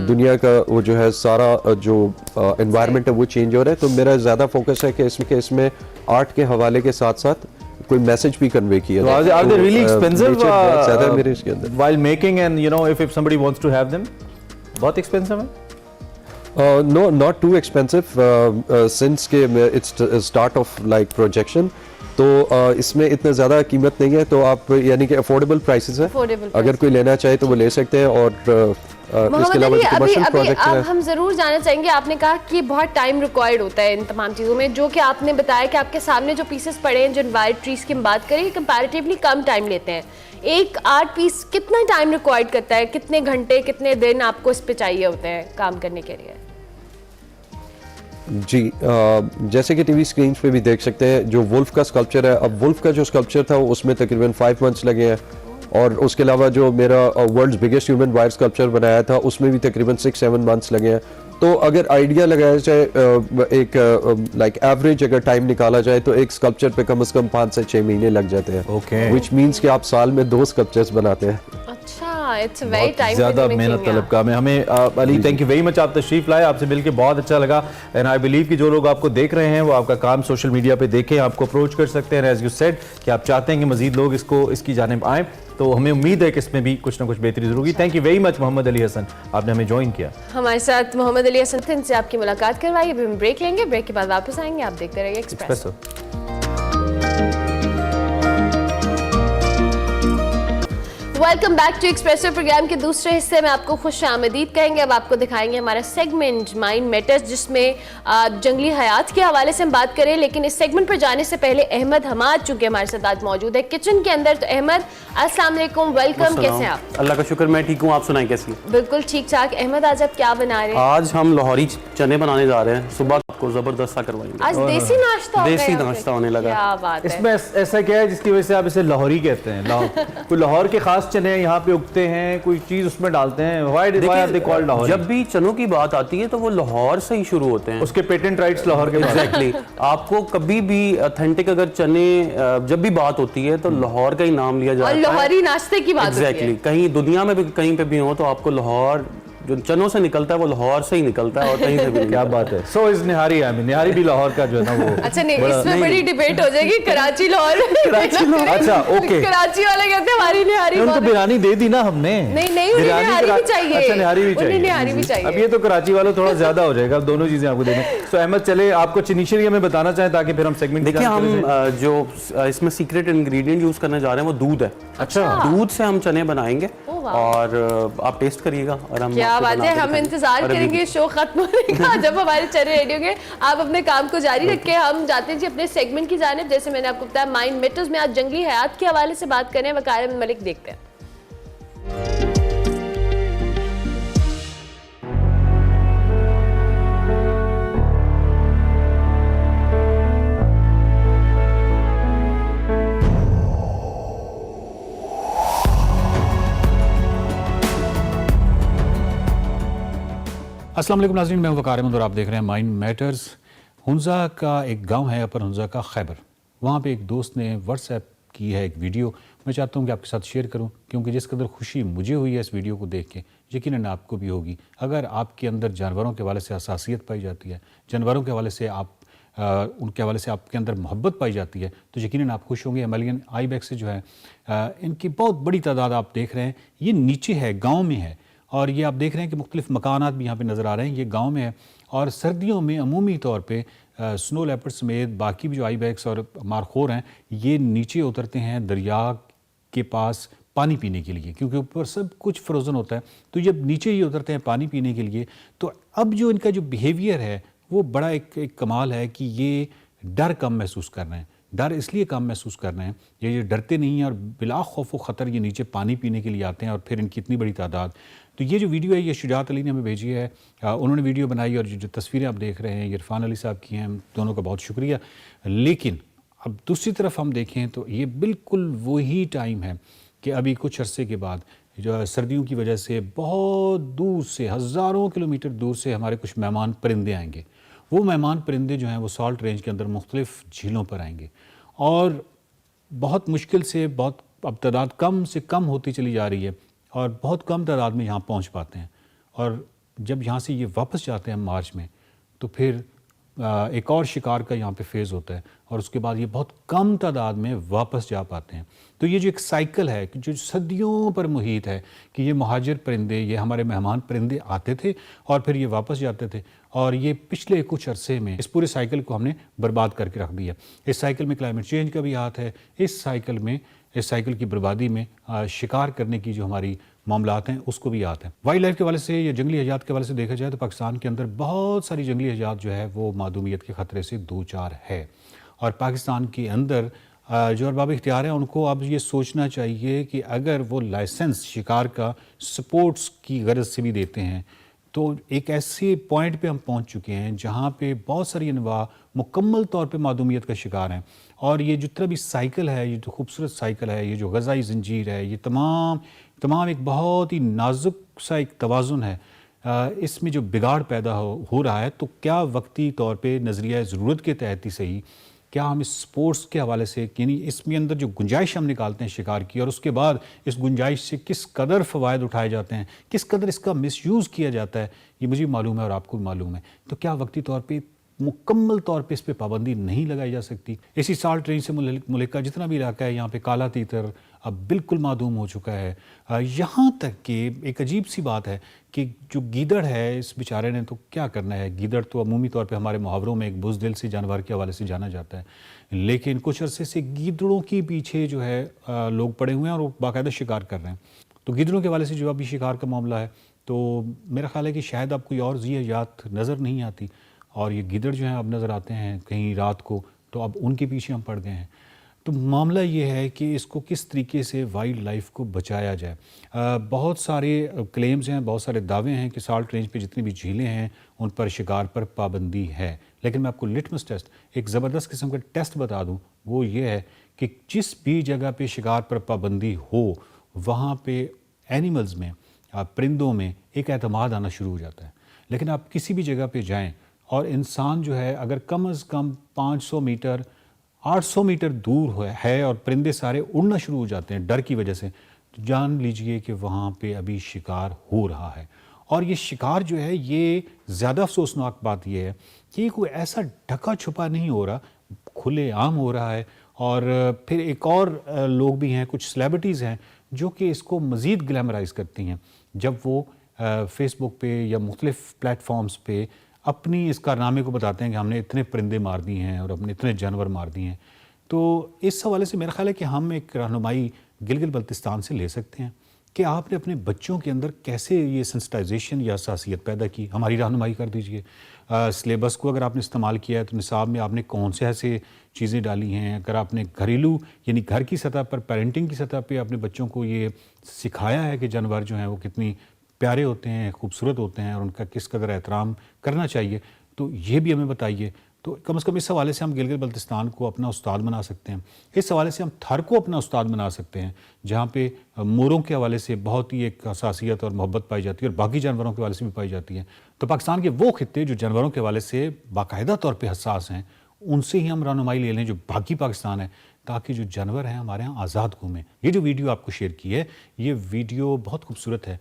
दुनिया का वो जो है सारा जो एनवायरनमेंट है वो चेंज हो रहा है, तो मेरा ज़्यादा फोकस है कि इसमें आर्ट के हवाले के साथ साथ कोई मैसेज भी कन्वे किया जाए। Are they really expensive ज़्यादा मेरे इसके अंदर while making, and you know if somebody wants to have them? बहुत expensive है? No, not too expensive since के it's start of like projection, तो इसमें इतना ज़्यादा कीमत नहीं है, तो आप यानी कि अफोर्डेबल प्राइसेस है, अगर कोई लेना चाहे तो वो ले सकते हैं। और इसके अलावा कमर्शियल प्रोजेक्ट है। हम जरूर जानना चाहेंगे, आपने कहा कि बहुत टाइम रिक्वायर्ड होता है इन तमाम चीज़ों में, जो कि आपने बताया कि आपके सामने जो पीसेस पड़े हैं जिन वायर ट्रीज की हम बात करें कंपैरेटिवली कम टाइम लेते हैं। एक आर्ट पीस कितना टाइम रिक्वायर्ड करता है, कितने घंटे कितने दिन आपको इस पे चाहिए होते हैं काम करने के लिए? जी जैसे कि टीवी स्क्रीन पे भी देख सकते हैं जो वुल्फ का स्कल्पचर है, अब वुल्फ का जो स्कल्पचर था उसमें तकरीबन 5 मंथ्स लगे हैं और उसके अलावा जो मेरा world's biggest human wire sculpture बनाया था उसमें भी तकरीबन 6-7 मंथ्स लगे हैं। तो अगर आइडिया लगाया जाए एक लाइक एवरेज अगर टाइम निकाला जाए तो एक स्कल्पचर पे कम से कम 5 से 6 महीने लग जाते हैं। Okay. विच मीन्स कि आप साल में 2 स्कल्पचर्स बनाते हैं। अच्छा, इट्स वेरी टाइम ज़्यादा मेहनत तलब काम है। हमें Ali thank you very much, आप तशरीफ लाए, आपसे मिलकर बहुत अच्छा लगा। एंड आई बिलीव कि जो लोग आपको देख रहे हैं वो आपका काम सोशल मीडिया पे देखें, आपको अप्रोच कर सकते हैं। एज यू सेड कि आप चाहते हैं कि मजीद लोग इसकी जानिब आएँ, तो हमें उम्मीद है कि इसमें भी कुछ ना कुछ बेहतरी जरूर होगी। Thank you very much Mohammad Ali Hasan, आपने हमें ज्वाइन किया। हमारे साथ मोहम्मद अली हसन से आपकी मुलाकात करवाई। अभी हम ब्रेक लेंगे, ब्रेक के बाद वापस आएंगे। आप देखते रहिए Expresso. Welcome back to Expresso. Program के दूसरे हिस्से में आपको खुश आमदीद कहेंगे। अब आपको दिखाएंगे हमारा सेगमेंट माइंड मैटर्स, जिसमें जंगली हयात के हवाले से हम बात करें। लेकिन इस सेगमेंट पर जाने से पहले अहमद हमाद चूंकि हमारे साथ आज मौजूद है किचन के अंदर। तो अहमद अस्सलाम वालेकुम, वेलकम, कैसे हैं आप? अल्लाह का शुक्र, मैं ठीक हूँ, आप सुनाएं कैसी हैं? बिल्कुल ठीक ठाक। अहमद आज आप क्या बना रहे हैं? आज हम लाहौरी चने बनाने जा रहे हैं, सुबह आपको जबरदस्त सा करवाएंगे। आज देसी नाश्ता हो गया देसी यहाँ पे? नाश्ता होने लगा। क्या बात है। इसमें ऐसा क्या है जिसकी वजह से आप इसे लाहौरी कहते हैं? कोई लाहौर के खास चने यहाँ पे उगते हैं, कोई चीज उसमें डालते हैं? देखिए, जब भी चनों की बात आती है तो वो लाहौर से ही शुरू होते हैं, उसके पेटेंट राइट्स लाहौर के। एग्जैक्टली। आपको कभी भी ऑथेंटिक अगर चने जब भी बात होती है तो लाहौर का ही नाम लिया जाता और है। लाहौरी नाश्ते की बात होती है। एग्जैक्टली। कहीं दुनिया में भी कहीं पे भी हो तो आपको लाहौर जो चनों से निकलता है वो लाहौर से ही निकलता है और कहीं से भी नहीं। क्या बात है। So is nihari, I mean निहारी भी लाहौर का जो है ना वो। अच्छा नहीं, इसमें बड़ी डिबेट हो जाएगी कराची लाहौर। अच्छा ओके, कराची वाले कहते हैं हमारी निहारी। उनको बिरयानी दे दी ना हमने। नहीं उन्हें निहारी भी चाहिए। अच्छा निहारी भी चाहिए, उन्हें निहारी भी चाहिए। अब ये तो कराची वालों थोड़ा ज्यादा हो जाएगा, अब दोनों चीजें आपको देने। सो अहमद चले आपको इनिशियली हमें बताना चाहें ताकि फिर हम सेगमेंट। देखिए, हम जो इसमें सीक्रेट इंग्रेडिएंट यूज करने जा रहे हैं वो दूध है। अच्छा, दूध से हम चने बनाएंगे वाह। और आप टेस्ट करिएगा और हम क्या आपको बात बना है, के हम दिखाएंगे। इंतजार और अभी करेंगे शो खत्म होने का जब हमारे चने रेडी होंगे। आप अपने काम को जारी रखें, हम जाते हैं जी अपने सेगमेंट की जानिब। जैसे मैंने आपको बताया, माइंड मैटर्स में आज जंगली हयात के हवाले से बात करें। वकार अहमद मलिक, देखते हैं। अस्सलाम वालेकुम नाज़रीन, मैं हूं वकार अहमद और आप देख रहे हैं माइंड मैटर्स। हुंजा का एक गांव है अपर हुंजा का खैबर, वहां पे एक दोस्त ने व्हाट्सएप की है एक वीडियो। मैं चाहता हूं कि आपके साथ शेयर करूं, क्योंकि जिस कदर खुशी मुझे हुई है इस वीडियो को देख के, यकीनन आपको भी होगी। अगर आपके अंदर जानवरों के हवाले से हसासियत पाई जाती है, जानवरों के हवाले से उनके हवाले से आपके अंदर मोहब्बत पाई जाती है, तो यकीनन आप खुश होंगे। हिमालयन आइबेक्स से जो है इनकी बहुत बड़ी तादाद आप देख रहे हैं। ये नीचे है, गाँव में है, और ये आप देख रहे हैं कि मुख्तलिफ मकानात भी यहाँ पे नज़र आ रहे हैं। ये गांव में है और सर्दियों में अमूमी तौर पे स्नो लेपर्ड समेत बाकी भी जो आईबैक्स और मारखोर हैं, ये नीचे उतरते हैं दरिया के पास पानी पीने के लिए, क्योंकि ऊपर सब कुछ फ्रोज़न होता है। तो जब नीचे ही उतरते हैं पानी पीने के लिए, तो अब जो इनका जो बिहेवियर है वो बड़ा एक कमाल है कि ये डर कम महसूस कर रहे हैं। डर इसलिए कम महसूस कर रहे हैं, ये डरते नहीं हैं और बिला खौफ व ख़तर ये नीचे पानी पीने के लिए आते हैं, और फिर इनकी इतनी बड़ी तादाद। तो ये जो वीडियो है ये शुजात अली ने हमें भेजी है, उन्होंने वीडियो बनाई, और जो तस्वीरें आप देख रहे हैं ये इरफान अली साहब की हैं। दोनों का बहुत शुक्रिया। लेकिन अब दूसरी तरफ हम देखें तो ये बिल्कुल वही टाइम है कि अभी कुछ अरसे के बाद जो सर्दियों की वजह से बहुत दूर से, हज़ारों किलोमीटर दूर से हमारे कुछ मेहमान परिंदे आएंगे। वो मेहमान परिंदे जो हैं वो सॉल्ट रेंज के अंदर मुख्तलिफ झीलों पर आएंगे, और बहुत मुश्किल से, बहुत अब तादाद कम से कम होती चली जा रही है, और बहुत कम तादाद में यहाँ पहुँच पाते हैं। और जब यहाँ से ये वापस जाते हैं मार्च में, तो फिर एक और शिकार का यहाँ पे फेज़ होता है, और उसके बाद ये बहुत कम तादाद में वापस जा पाते हैं। तो ये जो एक साइकिल है कि जो सदियों पर मुहित है कि ये मुहाजिर परिंदे, ये हमारे मेहमान परिंदे आते थे और फिर ये वापस जाते थे, और ये पिछले कुछ अरसे में इस पूरे साइकिल को हमने बर्बाद करके रख दिया। इस साइकिल में क्लाइमेट चेंज का भी हाथ है, इस साइकिल की बर्बादी में शिकार करने की जो हमारी मामलात हैं उसको भी याद है। वाइल्ड लाइफ के हवाले से या जंगली हयात के हवाले से देखा जाए तो पाकिस्तान के अंदर बहुत सारी जंगली हयात जो है वो मादूमियत के ख़तरे से दो चार है, और पाकिस्तान के अंदर जो अरबाब इख्तियार हैं उनको अब ये सोचना चाहिए कि अगर वो लाइसेंस शिकार का सपोर्ट्स की गरज से भी देते हैं, तो एक ऐसे पॉइंट पे हम पहुंच चुके हैं जहां पे बहुत सारी अनवा मुकम्मल तौर पे मादूमियत का शिकार हैं। और ये जितना भी साइकिल है, ये जो खूबसूरत साइकिल है, ये जो ग़ज़ाई ज़ंजीर है, ये तमाम एक बहुत ही नाजुक सा एक तवाज़ुन है। इसमें जो बिगाड़ पैदा हो रहा है, तो क्या वक्ती तौर पे नज़रिया ज़रूरत के तहत ही सही, क्या हम इस स्पोर्ट्स के हवाले से, यानी इसमें अंदर जो गुंजाइश हम निकालते हैं शिकार की, और उसके बाद इस गुंजाइश से किस कदर फ़वायद उठाए जाते हैं, किस कदर इसका मिसयूज़ किया जाता है, ये मुझे मालूम है और आपको भी मालूम है। तो क्या वक्ती तौर पे मुकम्मल तौर पे इस पे पाबंदी नहीं लगाई जा सकती? इसी सॉल्ट रेंज से मुल्क का जितना भी इलाका है, यहाँ पे काला तीतर अब बिल्कुल मादूम हो चुका है। यहाँ तक कि एक अजीब सी बात है कि जो गीदड़ है, इस बेचारे ने तो क्या करना है। गीदड़ तो अमूमी तौर पे हमारे मुहावरों में एक बुज़दिल से जानवर के हवाले से जाना जाता है, लेकिन कुछ अरसे से गीदड़ों के पीछे जो है लोग पड़े हुए हैं और वो बाकायदा शिकार कर रहे हैं। तो गीदड़ों के हवाले से जो अभी शिकार का मामला है, तो मेरा ख्याल है कि शायद अब कोई और ज़ी हयात नज़र नहीं आती, और ये गीदड़ जो हैं अब नज़र आते हैं कहीं रात को, तो अब उनके पीछे हम पड़ गए हैं। तो मामला ये है कि इसको किस तरीके से वाइल्ड लाइफ को बचाया जाए। बहुत सारे क्लेम्स हैं, बहुत सारे दावे हैं कि सॉल्ट रेंज पे जितनी भी झीलें हैं उन पर शिकार पर पाबंदी है, लेकिन मैं आपको लिटमस टेस्ट, एक ज़बरदस्त किस्म का टेस्ट बता दूं, वो ये है कि जिस भी जगह पे शिकार पर पाबंदी हो, वहाँ पे एनिमल्स में, परिंदों में एक एतमाद आना शुरू हो जाता है। लेकिन आप किसी भी जगह पे जाएं और इंसान जो है अगर कम से कम 500 मीटर 800 मीटर दूर है और परिंदे सारे उड़ना शुरू हो जाते हैं डर की वजह से, तो जान लीजिए कि वहाँ पे अभी शिकार हो रहा है। और ये शिकार जो है, ये ज़्यादा अफसोसनाक बात ये है कि कोई ऐसा ढका छुपा नहीं हो रहा, खुले आम हो रहा है। और फिर एक और लोग भी हैं, कुछ सेलिब्रिटीज़ हैं जो कि इसको मज़ीद ग्लैमराइज़ करती हैं, जब वो फेसबुक पे या मुख्तलिफ़ प्लेटफॉर्म्स पे अपनी इस कारनामे को बताते हैं कि हमने इतने परिंदे मार दिए हैं और हमने इतने जानवर मार दिए हैं। तो इस हवाले से मेरा ख्याल है कि हम एक रहनुमाई गिलगित बल्तिस्तान से ले सकते हैं कि आपने अपने बच्चों के अंदर कैसे ये सेंसिटाइजेशन या हसासियत पैदा की, हमारी रहनुमाई कर दीजिए। सिलेबस को अगर आपने इस्तेमाल किया है तो निसाब में आपने कौन से ऐसे चीज़ें डाली हैं, अगर आपने घरेलू यानी घर की सतह पर, पेरेंटिंग की सतह पे अपने बच्चों को ये सिखाया है कि जानवर जो हैं वो कितनी प्यारे होते हैं, खूबसूरत होते हैं और उनका किस कदर एहतराम करना चाहिए, तो ये भी हमें बताइए। तो कम से कम इस हवाले से हम गिलगित बल्तिस्तान को अपना उस्ताद बना सकते हैं, इस हवाले से हम थर को अपना उस्ताद बना सकते हैं, जहाँ पे मोरों के हवाले से बहुत ही एक हसासियत और मोहब्बत पाई जाती है और बाकी जानवरों के हवाले से भी पाई जाती है। तो पाकिस्तान के वो खित्ते जो जानवरों के हवाले से बाकायदा तौर पर हसास हैं, उनसे ही हम रहनुमाई ले लें जो बाकी पाकिस्तान है, ताकि जो जानवर हैं हमारे यहाँ आज़ाद घूमें। ये जो वीडियो आपको शेयर की है, ये वीडियो बहुत खूबसूरत है,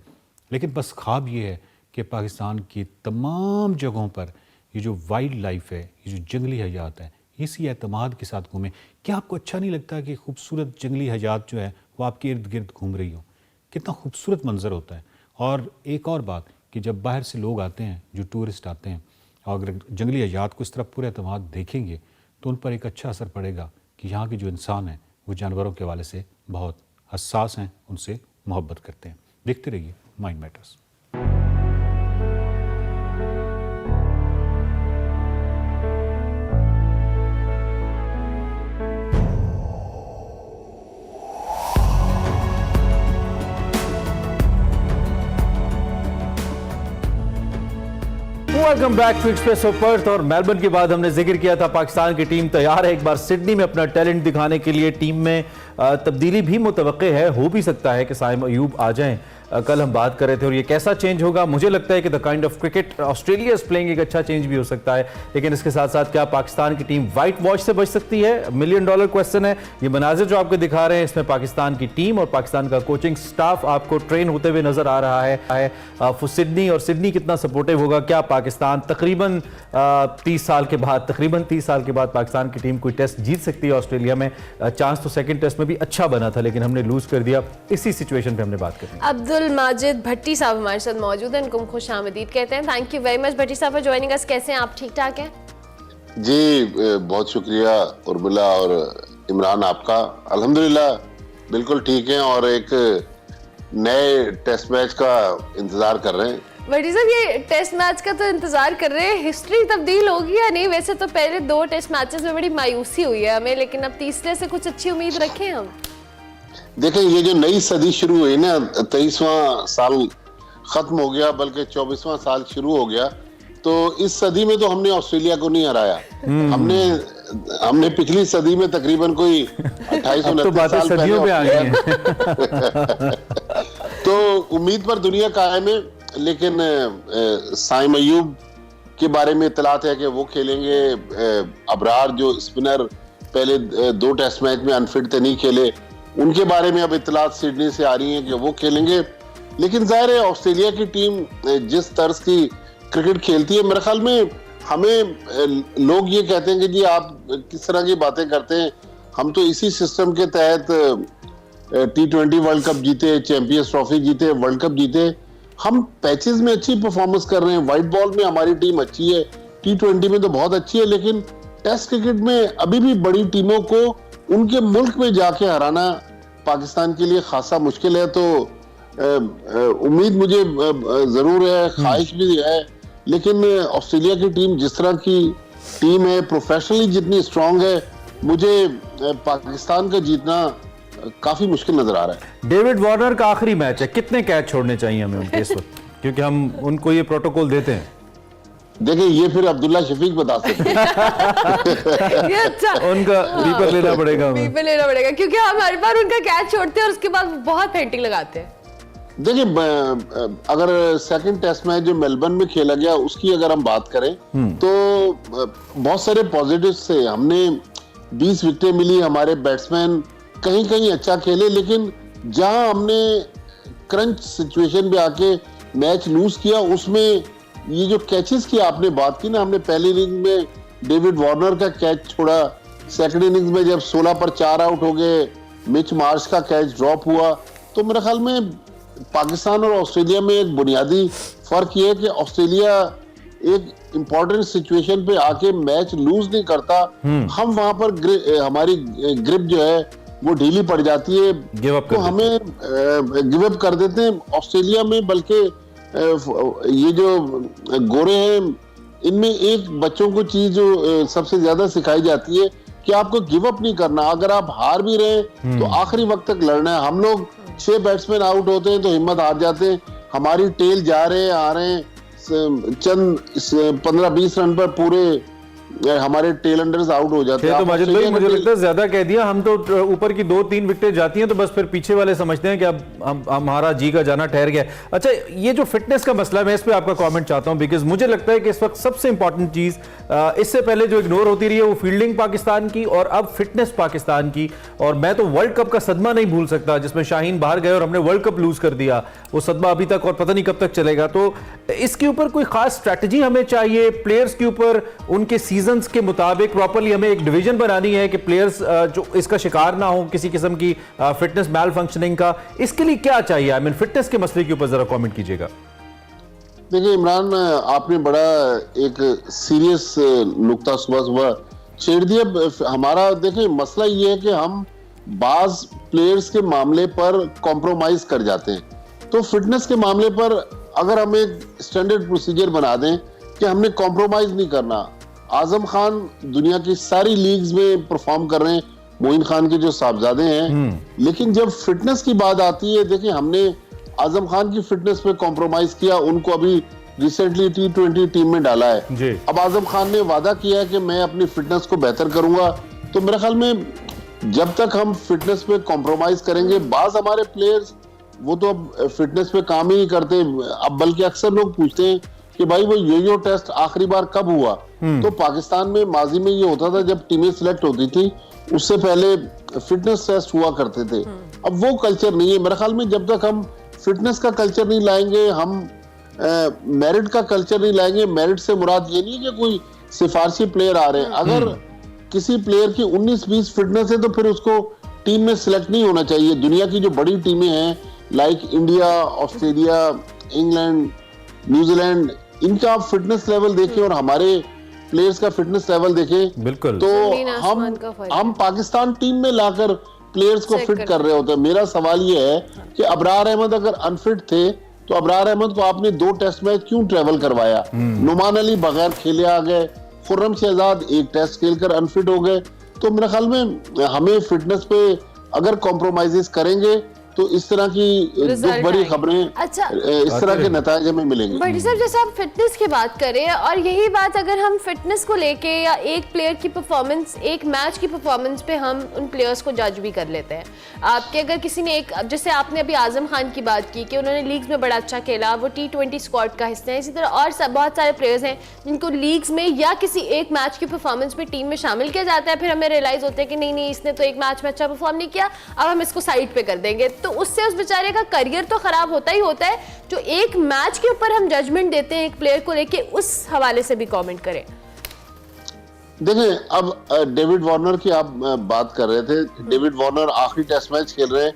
लेकिन बस ख्वाब ये है कि पाकिस्तान की तमाम जगहों पर ये जो वाइल्ड लाइफ है, ये जो जंगली हयात है, इसी एतमाद के साथ घूमें। क्या आपको अच्छा नहीं लगता कि खूबसूरत जंगली हयात जो है वो आपके इर्द गिर्द घूम रही हो? कितना खूबसूरत मंजर होता है। और एक और बात कि जब बाहर से लोग आते हैं, जो टूरिस्ट आते हैं, और अगर जंगली हयात को इस तरह पूरे एतमाद देखेंगे तो उन पर एक अच्छा असर पड़ेगा कि यहाँ के जो इंसान हैं वो जानवरों के हवाले से बहुत हसास हैं, उनसे मोहब्बत करते हैं। देखते रहिए mind matters. Welcome back to Expresso Perth. और मेलबर्न के बाद हमने जिक्र किया था पाकिस्तान की टीम तैयार है एक बार सिडनी में अपना टैलेंट दिखाने के लिए। टीम में तब्दीली भी मुतवक्के है, हो भी सकता है कि साइम अयूब आ जाएं। कल हम बात कर रहे थे और ये कैसा चेंज होगा, मुझे लगता है कि the kind of cricket Australia is playing एक अच्छा चेंज भी हो सकता है। लेकिन इसके साथ साथ क्या पाकिस्तान की टीम वाइट वॉश से बच सकती है? $1 मिलियन क्वेश्चन है। ये मनाजिर जो आपको दिखा रहे हैं, इसमें पाकिस्तान की टीम और पाकिस्तान का कोचिंग स्टाफ आपको ट्रेन होते हुए नजर आ रहा है फॉर सिडनी। और सिडनी कितना सपोर्टिव होगा? क्या पाकिस्तान तकरीबन 30 साल के बाद पाकिस्तान की टीम कोई टेस्ट जीत सकती है ऑस्ट्रेलिया में? चांस तो सेकंड टेस्ट में भी अच्छा बना था, लेकिन हमने लूज कर दिया। इसी सिचुएशन पे हमने बात करी। अब्दुल माजिद भट्टी साहब हमारे साथ मौजूद हैं, इनको खुश आमदीद कहते हैं। थैंक यू वेरी मच भट्टी साहब फॉर ज्वाइनिंग अस। कैसे हैं आप? ठीक ठाक हैं जी, बहुत शुक्रिया उर्मिला और इमरान आपका। अल्हम्दुलिल्लाह बिल्कुल ठीक है और एक नए टेस्ट मैच का इंतजार कर रहे हैं। भट्टी साहब, ये टेस्ट मैच का तो इंतजार कर रहे हैं, हिस्ट्री तब्दील होगी या नहीं? वैसे तो पहले 2 टेस्ट मैचेस में बड़ी मायूसी हुई है हमें, लेकिन अब तीसरे से कुछ अच्छी उम्मीद रखें हम। देखें, ये जो नई सदी शुरू हुई ना, 23वां साल खत्म हो गया, बल्कि 24वां साल शुरू हो गया, तो इस सदी में तो हमने ऑस्ट्रेलिया को नहीं हराया। हमने पिछली सदी में तकरीबन कोई 28-29 साल पहले पे आ गई हैं। तो उम्मीद पर दुनिया कायम है, लेकिन साइम अयूब के बारे में इतलात है कि वो खेलेंगे। अबरार जो स्पिनर पहले 2 टेस्ट मैच में अनफिट थे, नहीं खेले, उनके बारे में अब इतलात सिडनी से आ रही हैं कि वो खेलेंगे। लेकिन जाहिर है ऑस्ट्रेलिया की टीम जिस तर्ज की क्रिकेट खेलती है, मेरे ख्याल में हमें लोग ये कहते हैं कि जी आप किस तरह की बातें करते हैं, हम तो इसी सिस्टम के तहत T20 वर्ल्ड कप जीते, चैंपियंस ट्रॉफी जीते, वर्ल्ड कप जीते। हम पैचेस में अच्छी परफॉर्मेंस कर रहे हैं, व्हाइट बॉल में हमारी टीम अच्छी है, T20 में तो बहुत अच्छी है, लेकिन टेस्ट क्रिकेट में अभी भी बड़ी टीमों को उनके मुल्क में जाके हराना पाकिस्तान के लिए खासा मुश्किल है। तो उम्मीद मुझे जरूर है, ख्वाहिश भी है, लेकिन ऑस्ट्रेलिया की टीम जिस तरह की टीम है, प्रोफेशनली जितनी स्ट्रांग है, मुझे पाकिस्तान का जीतना काफी मुश्किल नजर आ रहा है। डेविड वार्नर का आखिरी मैच है, कितने कैच छोड़ने चाहिए हमें उनके इस वक्त? क्योंकि हम उनको ये प्रोटोकॉल देते हैं। देखिए, ये फिर अब्दुल्ला शफीक बता सकते हैं। ये अच्छा, उनका बीपर लेना पड़ेगा हमें। बीपर लेना पड़ेगा, क्योंकि हम हर बार उनका कैच छोड़ते हैं और उसके बाद बहुत पेंटिंग लगाते हैं। देखिए, अगर सेकंड टेस्ट मैच जो मेलबर्न में खेला गया उसकी अगर हम बात करें तो बहुत सारे पॉजिटिव्स थे। हमने 20 विकेटें मिली, हमारे बैट्समैन कहीं कहीं अच्छा खेले, लेकिन जहां हमने क्रंच सिचुएशन पे आके मैच लूज किया, उसमें ये जो कैचेस की आपने बात की ना, हमने पहली इनिंग में डेविड वार्नर का कैच छोड़ा, सेकंड इनिंग्स में जब 16 पर 4 आउट हो गए, मिच मार्श का कैच ड्रॉप हुआ, तो मेरे ख्याल में पाकिस्तान और ऑस्ट्रेलिया में एक बुनियादी फर्क ये है कि ऑस्ट्रेलिया एक इंपॉर्टेंट सिचुएशन पे आके मैच लूज नहीं करता। हम वहां पर हमारी ग्रिप जो है वो ढीली पड़ जाती है, Give up कर तो हमें गिव अप कर देते हैं। ऑस्ट्रेलिया में बल्कि ये जो गोरे हैं, इनमें एक बच्चों को चीज जो सबसे ज्यादा सिखाई जाती है कि आपको गिव अप नहीं करना। अगर आप हार भी रहे तो आखिरी वक्त तक लड़ना है। हम लोग 6 बैट्समैन आउट होते हैं तो हिम्मत हार जाते हैं, हमारी टेल जा रहे हैं आ रहे हैं, चंद 15-20 रन पर पूरे हमारे टेल अंडर्स आउट हो जाते हैं। तो माजिद भाई मुझे लगता है ज्यादा कह दिया, हम तो ऊपर की 2-3 विकेटें जाती हैं तो बस फिर पीछे वाले समझते हैं कि अब हमारा जी का जाना ठहर गया। अच्छा, ये जो फिटनेस का मसला है, मैं इस पे आपका कमेंट चाहता हूं, बिकॉज मुझे लगता है कि इस वक्त सबसे इंपॉर्टेंट चीज इससे पहले जो इग्नोर होती रही है वो फील्डिंग पाकिस्तान की और अब फिटनेस पाकिस्तान की। और मैं तो वर्ल्ड कप का सदमा नहीं भूल सकता जिसमें शाहीन बाहर गए और हमने वर्ल्ड कप लूज कर दिया, वो सदमा अभी तक और पता नहीं कब तक चलेगा। तो इसके ऊपर कोई खास स्ट्रैटेजी हमें चाहिए, प्लेयर्स के ऊपर उनके सीजन्स के मुताबिक प्रॉपर्ली हमें एक डिवीजन बनानी है कि प्लेयर्स जो इसका शिकार ना हो किसी किस्म की फिटनेस मैल फंक्शनिंग का। इसके लिए क्या चाहिए? आई मीन फिटनेस के मसले के ऊपर जरा कमेंट कीजिएगा। देखिए इमरान, आपने बड़ा एक सीरियस नुक्ता सुबह छेड़ दिया। हमारा देखिए मसला ये है कि हम बाज प्लेयर्स के मामले पर कॉम्प्रोमाइज कर जाते हैं। तो फिटनेस के मामले पर अगर हम एक स्टैंडर्ड प्रोसीजर बना दें कि हमने कॉम्प्रोमाइज नहीं करना। आजम खान दुनिया की सारी लीग्स में परफॉर्म कर रहे हैं, मोइन खान के जो साहबजादे हैं, लेकिन जब फिटनेस की बात आती है, देखिए हमने आजम खान की फिटनेस पे कॉम्प्रोमाइज किया, उनको अभी रिसेंटली T20 टीम में डाला है जी। अब आजम खान ने वादा किया है कि मैं अपनी फिटनेस को बेहतर करूंगा। तो मेरे ख्याल में जब तक हम फिटनेस पे कॉम्प्रोमाइज करेंगे, बाज हमारे प्लेयर्स वो तो अब फिटनेस पे काम ही नहीं करते। अब बल्कि अक्सर लोग पूछते हैं कि भाई वो यो टेस्ट आखिरी बार कब हुआ? तो पाकिस्तान में माजी में ये होता था जब टीमें सिलेक्ट होती थी, उससे पहले फिटनेस टेस्ट हुआ करते थे। अब वो कल्चर नहीं है मेरे ख्याल में। जब तक हम फिटनेस का कल्चर नहीं लाएंगे, हम मेरिट का कल्चर नहीं लाएंगे। मेरिट से मुराद ये नहीं है कि कोई सिफारशी प्लेयर आ रहे हैं। अगर किसी प्लेयर की 19-20 फिटनेस है तो फिर उसको टीम में सिलेक्ट नहीं होना चाहिए। दुनिया की जो बड़ी टीमें हैं like India, Australia, England, New Zealand, इनका आप फिटनेस लेवल देखें और हमारे प्लेयर्स का फिटनेस लेवल देखें, बिल्कुल तो हम पाकिस्तान टीम में लाकर प्लेयर्स को फिट कर रहे होते हैं। मेरा सवाल ये है कि अबरार अहमद अगर अनफिट थे तो अबरार अहमद को आपने 2 टेस्ट मैच क्यों ट्रेवल करवाया? नुमान अली बगैर खेले आ गए, खुर्रम शहजाद एक टेस्ट खेलकर अनफिट हो गए। तो मेरे ख्याल में हमें फिटनेस पे अगर कॉम्प्रोमाइजेस करेंगे तो इस तरह की दुख भरी खबरें, अच्छा, इस तरह के नतीजे हमें मिलेंगे। बड़ी साहब, जैसे आप फिटनेस की बात करें और यही बात अगर हम फिटनेस को लेके या एक प्लेयर की परफॉर्मेंस, एक मैच की परफॉर्मेंस पे हम उन प्लेयर्स को जज भी कर लेते हैं। आपके अगर किसी ने एक, जैसे आपने अभी आजम खान की बात की कि उन्होंने लीग्स में बड़ा अच्छा खेला, वो T20 स्क्वाड का हिस्सा है, इसी तरह और सब बहुत सारे प्लेयर्स हैं जिनको लीग्स में या किसी एक मैच की परफॉर्मेंस में टीम में शामिल किया जाता है, फिर हमें रियलाइज होता है कि नहीं इसने तो एक मैच में अच्छा परफॉर्म नहीं किया, अब हम इसको साइड पे कर देंगे। तो उससे उस बेचारे का करियर तो खराब होता ही होता है। जो एक मैच के ऊपर हम जजमेंट देते हैं एक प्लेयर को लेके, उस हवाले से भी कमेंट करें। देखिए अब डेविड वार्नर की आप बात कर रहे थे। डेविड वार्नर आखिरी टेस्ट मैच खेल रहे हैं,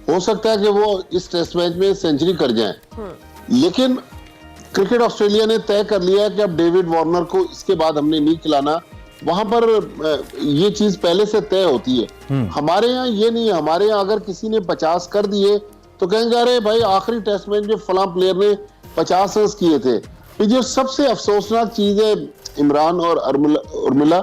हो सकता है कि वो इस टेस्ट मैच में सेंचुरी कर जाएं, लेकिन क्रिकेट ऑस्ट्रेलिया ने तय कर लिया है कि अब डेविड वार्नर को इसके बाद हमने नहीं खिलाना। वहां पर ये चीज पहले से तय होती है। हमारे यहाँ ये नहीं है। हमारे यहाँ अगर किसी ने 50 कर दिए तो कहेंगे अरे भाई आखिरी टेस्ट मैच में फलां प्लेयर ने 50 रन किए थे। ये जो सबसे अफसोसनाक चीज है इमरान और उर्मिला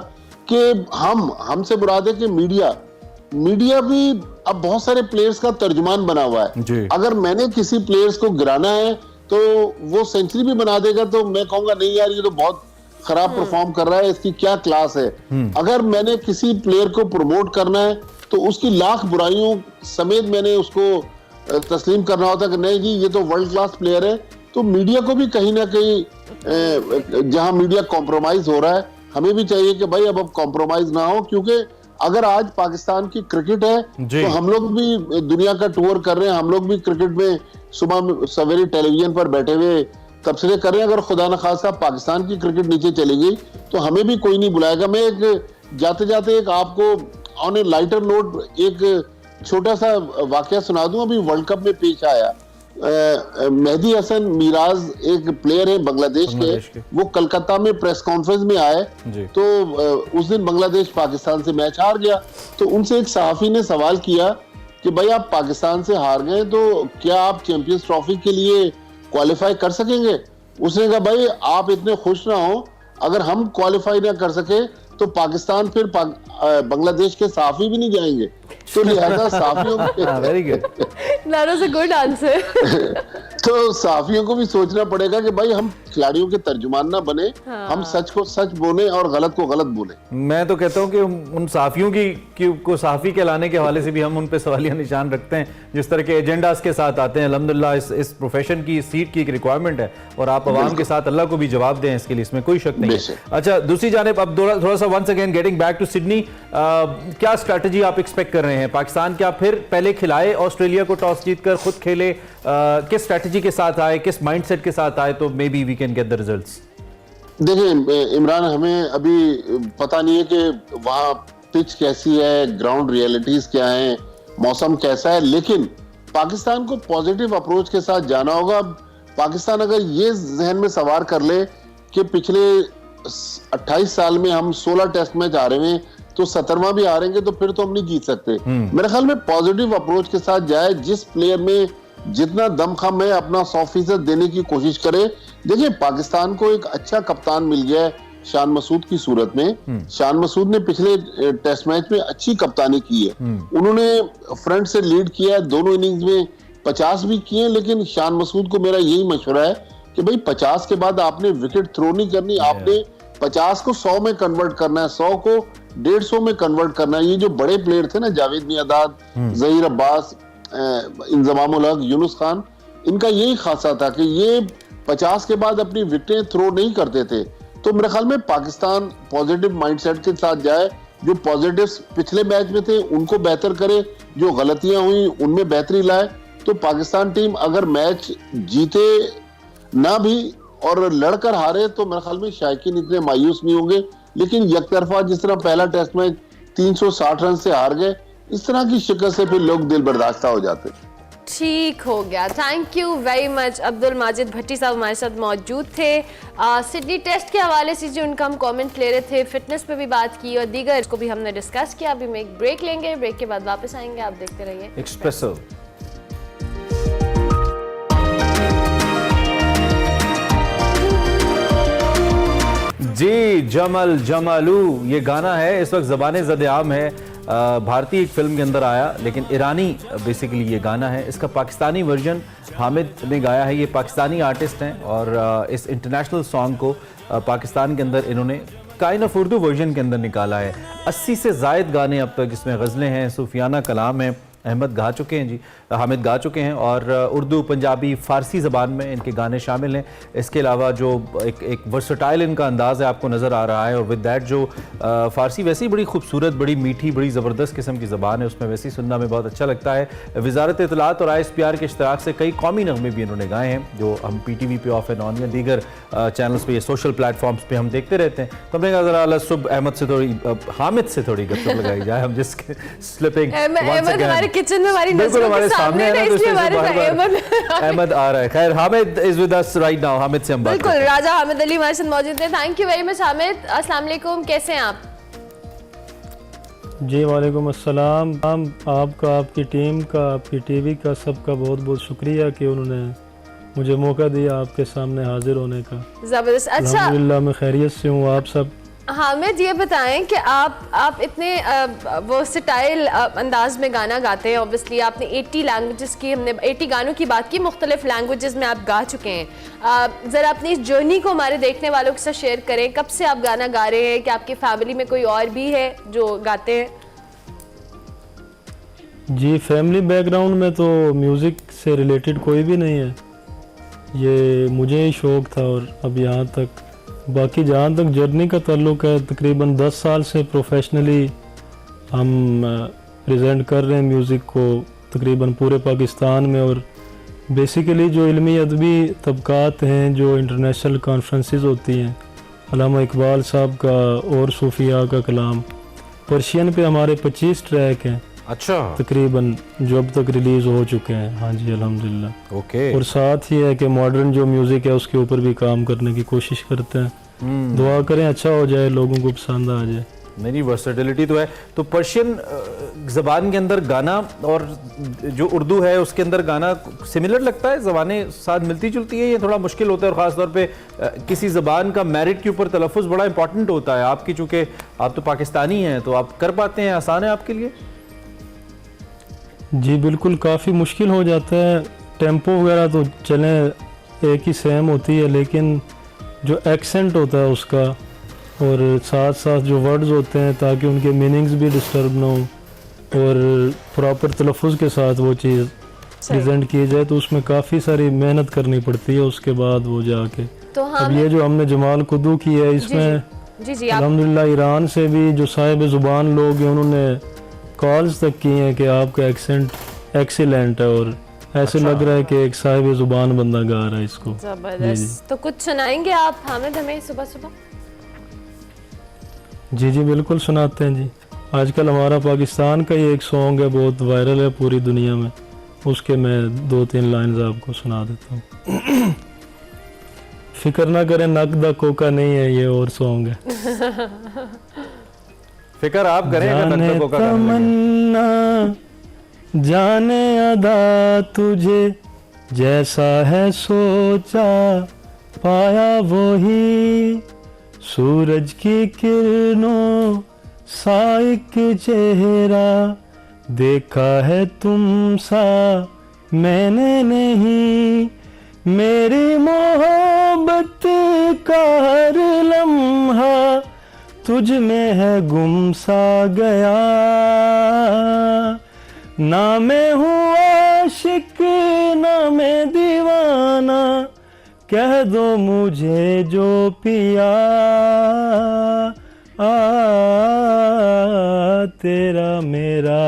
कि हमसे मुराद है कि मीडिया भी अब बहुत सारे प्लेयर्स का तर्जुमान बना हुआ है। अगर मैंने किसी प्लेयर्स को गिराना है तो वो सेंचुरी भी बना देगा तो मैं कहूंगा नहीं यार ये तो बहुत खराब परफॉर्म कर रहा है, इसकी क्या क्लास है। अगर मैंने किसी प्लेयर को प्रमोट करना है तो उसकी लाख बुराइयों समेत मैंने उसको तस्लीम करना होता है कि नहीं जी ये तो वर्ल्ड क्लास प्लेयर है। तो मीडिया को भी कहीं ना कहीं जहां मीडिया कॉम्प्रोमाइज हो रहा है, हमें भी चाहिए कि भाई अब कॉम्प्रोमाइज ना हो, क्योंकि अगर आज पाकिस्तान की क्रिकेट है तो हम लोग भी दुनिया का टूर कर रहे हैं, हम लोग भी क्रिकेट में सुबह सवेरे टेलीविजन पर बैठे हुए तबसरे कर रहे हैं। अगर खुदा न खास्ता पाकिस्तान की क्रिकेट नीचे चली गई तो हमें भी कोई नहीं बुलाएगा। मैं एक जाते जाते एक आपको ऑन ए लाइटर नोट एक छोटा सा वाकया सुना दूं, अभी वर्ल्ड कप में पेश आया। मेहदी हसन मिराज एक प्लेयर है बांग्लादेश के, वो कलकत्ता में प्रेस कॉन्फ्रेंस में आए तो उस दिन बांग्लादेश पाकिस्तान से मैच हार गया। तो उनसे एक सहाफी ने सवाल किया कि भाई आप पाकिस्तान से हार गए तो क्या आप चैंपियंस ट्रॉफी के लिए क्वालिफाई कर सकेंगे? उसने कहा भाई आप इतने खुश ना हो, अगर हम क्वालिफाई ना कर सके तो पाकिस्तान फिर बांग्लादेश के सहाफी भी नहीं जाएंगे। तो लिहाजा सहाफियों very good, that was a good answer. तो सहाफियों को भी सोचना पड़ेगा कि भाई हम खिलाड़ियों के तर्जुमान ना बने, हम सच को सच बोले और गलत को गलत बोले। मैं तो कहता हूं कि उन सहाफियों को सहाफी कहलाने के हवाले से भी हम उन पे सवालिया निशान रखते हैं, जिस तरह के एजेंडास के साथ आते हैं। अल्हम्दुलिल्लाह इस प्रोफेशन की सीट की एक रिक्वायरमेंट है और आप अवाम के साथ अल्लाह को भी जवाब दें इसके लिए, इसमें कोई शक नहीं है। अच्छा, दूसरी जानिब अब थोड़ा सा once again getting back to Sydney, क्या स्ट्रेटजी आप एक्सपेक्ट कर रहे हैं? पाकिस्तान क्या फिर पहले खिलाए ऑस्ट्रेलिया को टॉस जीतकर खुद खेले? किस स्ट्रेटजी के साथ आए, किस माइंडसेट के साथ आए तो maybe we can get the results? देखिए इमरान, हमें अभी पता नहीं है कि वहाँ पिच कैसी है, ग्राउंड रियलिटीज क्या है, मौसम कैसा है, लेकिन पाकिस्तान को पॉजिटिव अप्रोच के साथ जाना होगा। पाकिस्तान अगर ये जहन में सवार कर ले कि पिछले 28 साल में हम 16 टेस्ट मैच हारे हैं तो 17वां भी हारेंगे तो फिर तो हम नहीं जीत सकते। मेरे ख्याल में पॉजिटिव अप्रोच के साथ जाए, जिस प्लेयर में जितना दमखम है अपना 100% देने की कोशिश करे। देखिए पाकिस्तान को एक अच्छा कप्तान मिल गया है शान मसूद की सूरत में। शान मसूद ने पिछले टेस्ट मैच में अच्छी कप्तानी की है, उन्होंने फ्रंट से लीड किया है, दोनों इनिंग्स में 50 भी किए। लेकिन शान मसूद को मेरा यही मशवरा है कि भाई 50 के बाद आपने विकेट थ्रो नहीं करनी, आपने 50 को 100 में कन्वर्ट करना है, 100 को 150 में कन्वर्ट करना है। ये जो बड़े प्लेयर थे ना, जावेद मियादाद, जहीर अब्बास, इंजमाम उल हक, यूनुस खान, इनका यही खासा था कि ये 50 के बाद अपनी विकेटें थ्रो नहीं करते थे। तो मेरे ख्याल में पाकिस्तान पॉजिटिव माइंडसेट के साथ जाए, जो पॉजिटिव्स पिछले मैच में थे उनको बेहतर करे, जो गलतियां हुई उनमें बेहतरी लाए। तो पाकिस्तान टीम अगर मैच जीते ना भी और लड़कर हारे तो मेरे ख्याल में शायकीन इतने मायूस नहीं होंगे। लेकिन यकतरफा जिस तरह पहला टेस्ट मैच 360 रन से हार गए, इस तरह की शिकस्त से फिर लोग दिल बर्दाश्ता हो जाते। ठीक हो गया, thank you very much. Abdul Majid Bhatti साहब हमारे साथ मौजूद थे। सिडनी टेस्ट के हवाले से जो उनका हम कमेंट ले रहे थे, फिटनेस पे भी बात की और दीगर को भी हमने डिस्कस किया। अभी मैं एक ब्रेक लेंगे, ब्रेक के बाद वापस आएंगे, आप देखते रहिए एक्सप्रेसो। जी, जमल जमालू ये गाना है, इस वक्त ज़बाने ज़द-ए-आम है। भारतीय एक फिल्म के अंदर आया, लेकिन ईरानी बेसिकली ये गाना है। इसका पाकिस्तानी वर्जन हामिद ने गाया है। ये पाकिस्तानी आर्टिस्ट हैं और इस इंटरनेशनल सॉन्ग को पाकिस्तान के अंदर इन्होंने काइंड ऑफ उर्दू वर्जन के अंदर निकाला है। 80 से ज़ायद गाने अब तक इसमें गज़लें हैं, सूफियाना कलाम है। अहमद गा चुके हैं जी, हामिद गा चुके हैं और उर्दू, पंजाबी, फ़ारसी ज़बान में इनके गाने शामिल हैं। इसके अलावा जो एक वर्सटाइल इनका अंदाज़ है आपको नज़र आ रहा है। और विद दैट जो फ़ारसी वैसे ही बड़ी खूबसूरत, बड़ी मीठी, बड़ी ज़बरदस्त किस्म की ज़बान है, उसमें वैसे ही सुनना में बहुत अच्छा लगता है। वज़ारत इत्तलात और ISPR के इश्तराक से कई कौमी नग़मे भी इन्होंने गाए हैं, जो हम PTV पे ऑफ एंड ऑन या दीगर चैनल्स पे या सोशल प्लेटफॉर्म्स पे हम देखते रहते हैं। तो हमने कहा ज़रा सुब अहमद से थोड़ी, हामिद से थोड़ी गपशप लगाई जाए। हम जिसके स्लिपिंग किचन में हमारी बिल्कुल हमारे सामने है ना, तो इसलिए अहमद आ रहा है। खैर, Hamid is with us right now. Hamid से हम बात बिल्कुल, राजा हामिद अली हमारे साथ मौजूद हैं। Thank you very much Hamid. अस्सलाम वालेकुम, कैसे हैं आप? जी वालेकुम अस्सलाम। आपका, आपकी टीम का, आपकी टीवी का, सबका बहुत बहुत शुक्रिया कि उन्होंने मुझे मौका दिया आपके सामने हाजिर होने का। जबरदस्त। अच्छा, अल्हम्दुलिल्लाह मैं खैरियत से हूँ। आप सब? हामिद ये बताएं कि आप इतने वो स्टाइल अंदाज में गाना गाते हैं। ऑब्वियसली आपने 80 लैंग्वेजेस की, हमने 80 गानों की बात की, मुख्तलिफ लैंग्वेजेस में आप गा चुके हैं। ज़रा अपनी इस जर्नी को हमारे देखने वालों के साथ शेयर करें। कब से आप गाना गा रहे हैं? कि आपकी फैमिली में कोई और भी है जो गाते हैं? जी, फैमिली बैकग्राउंड में तो म्यूज़िक से रिलेटेड कोई भी नहीं है, ये मुझे ही शौक़ था और अब यहाँ तक। बाकी जहाँ तक जर्नी का ताल्लुक है, तकरीबन 10 साल से प्रोफेशनली हम प्रेजेंट कर रहे हैं म्यूज़िक को तकरीबन पूरे पाकिस्तान में। और बेसिकली जो इल्मी अदबी तबकात हैं, जो इंटरनेशनल कॉन्फ्रेंसेस होती हैं, अल्लामा इकबाल साहब का और सूफिया का कलाम, पर्शियन पे हमारे 25 ट्रैक हैं। अच्छा, तकरीबन जो अब तक रिलीज हो चुके हैं। हाँ जी अल्हम्दुलिल्लाह। ओके। और साथ ही है कि मॉडर्न जो म्यूजिक है उसके ऊपर भी काम करने की कोशिश करते हैं। दुआ करें अच्छा हो जाए, लोगों को पसंद आ जाए। मेरी वर्सेटिलिटी तो है। तो पर्शियन ज़बान के अंदर गाना और जो उर्दू है उसके अंदर गाना सिमिलर लगता है, ज़बानें साथ मिलती जुलती है, ये थोड़ा मुश्किल होता है? और ख़ास तौर पे किसी ज़बान का मेरिट के ऊपर तलफ़ुज़ बड़ा इंपॉर्टेंट होता है। आपकी चूँकि आप तो पाकिस्तानी हैं तो आप कर पाते हैं, आसान है आपके लिए? जी बिल्कुल, काफ़ी मुश्किल हो जाता है। टेम्पो वगैरह तो चले एक ही सेम होती है, लेकिन जो एक्सेंट होता है उसका और साथ साथ जो वर्ड्स होते हैं ताकि उनके मीनिंग्स भी डिस्टर्ब ना हो और प्रॉपर तलफ़ुज़ के साथ वो चीज़ प्रेजेंट की जाए, तो उसमें काफ़ी सारी मेहनत करनी पड़ती है उसके बाद वो जाके। तो अब ये जो हमने जमाल कुदू की है इसमें जी अल्हम्दुलिल्लाह ईरान से भी जो साहिब ज़ुबान लोग हैं उन्होंने कॉल्स तक की हैं कि आपका एक्सेंट एक्सीलेंट है और ऐसे लग रहा है कि एक साहिब ज़ुबान बंदा गा रहा है इसको। जबरदस्त। तो कुछ सुनाएंगे आप हामिद हमें सुबह सुबह? जी जी बिल्कुल सुनाते हैं जी। आजकल हमारा पाकिस्तान का ही एक सॉन्ग है, बहुत वायरल है पूरी दुनिया में, उसके मैं 2-3 लाइंस आपको सुना देता हूँ। फिक्र ना करें नकदा कोका नहीं है, ये और सॉन्ग है। फिक्र आप करें अगर जाने नकदा कोका गाने लगे। तमन्ना जाने अदा तुझे जैसा है सोचा पाया वही, सूरज की किरणों सा एक चेहरा देखा है तुम सा मैंने नहीं, मेरी मोहब्बत का हर लम्हा तुझ में है गुम सा गया, ना मैं हूँ आशिक ना मैं दीवाना, कह दो मुझे जो पिया, तेरा मेरा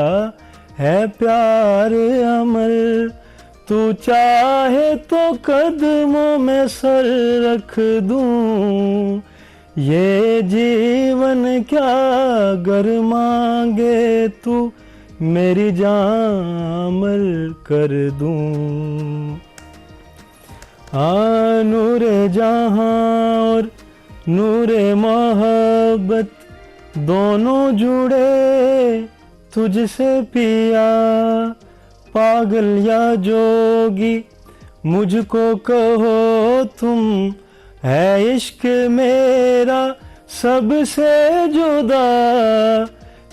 है प्यार अमर, तू चाहे तो कदमों में सर रख दूं, ये जीवन क्या गर मांगे तू मेरी जान अमर कर दूं। नूरे जहां और नूरे मोहब्बत दोनों जुड़े तुझसे पिया, पागल या जोगी मुझको कहो तुम, है इश्क मेरा सबसे जुदा,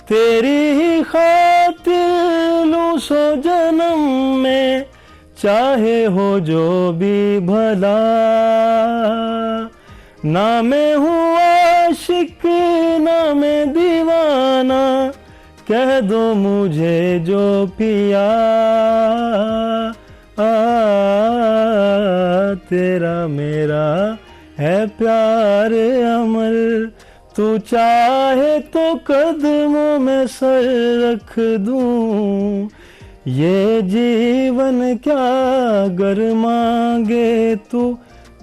तेरी ही खातिर लूं सो जन्म में, चाहे हो जो भी भला, ना मैं हूँ आशिक ना मैं दीवाना, कह दो मुझे जो पिया, तेरा मेरा है प्यार अमर, तू चाहे तो कदमों में सर रख दूं, ये जीवन क्या गर मांगे तू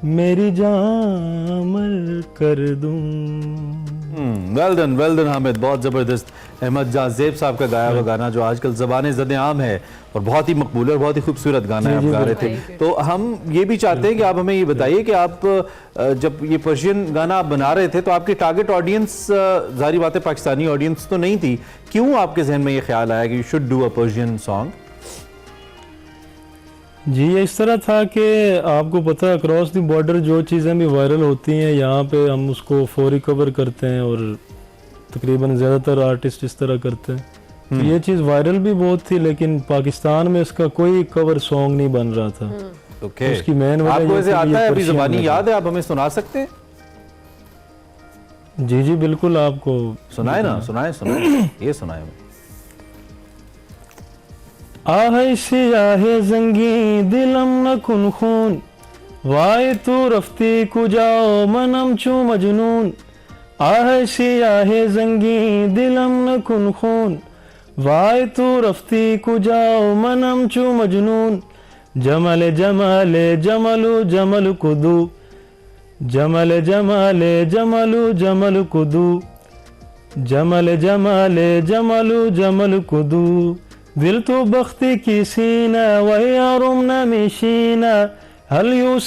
मेरी जान अमर कर दूं। वेल डन हामिद, बहुत ज़बरदस्त। अहमद जाज़ेब साहब का गाया हुआ गाना जो आजकल ज़बान ज़द-ए-आम है और बहुत ही मकबूल है और बहुत ही खूबसूरत गाना है, आप गा रहे थे। तो हम ये भी चाहते हैं कि आप हमें ये बताइए कि आप जब ये पर्शियन गाना आप बना रहे थे तो आपकी टारगेट ऑडियंस ज़ाहिर बात है पाकिस्तानी ऑडियंस तो नहीं थी, क्यों आपके जहन में ये ख्याल आया कि you should do a Persian song? जी ये इस तरह था कि आपको पता है अक्रॉस द बॉर्डर जो चीज़ें भी वायरल होती हैं यहाँ पे हम उसको फौरी कवर करते हैं और तकरीबन ज़्यादातर आर्टिस्ट इस तरह करते हैं। तो ये चीज़ वायरल भी बहुत थी, लेकिन पाकिस्तान में इसका कोई कवर सॉन्ग नहीं बन रहा था। ओके, उसकी मेन वजह आपको ऐसे ये आता है, अभी पर्शियन ज़बानी याद है, आप हमें सुना सकते हैं? जी जी बिल्कुल, आपको सुनाए ना, सुनाए ये सुनाए। आहे सियाहे जंगी दिलम न कुन खून, वाय तू रफ्ती कुजाओ मनम चू मजनून, आहे सियाहे जंगी दिलम न कुन खून, वाय तू रफ्ती कुजाओ मनम चू मजनून, जमल जमल जमलु जमल कुदू, जमल जमल जमलु जमल कुदू, जमल जमल जमलु जमल कुदू दिल तो बख्ती की सीना वयारुम नमी शीना हलियू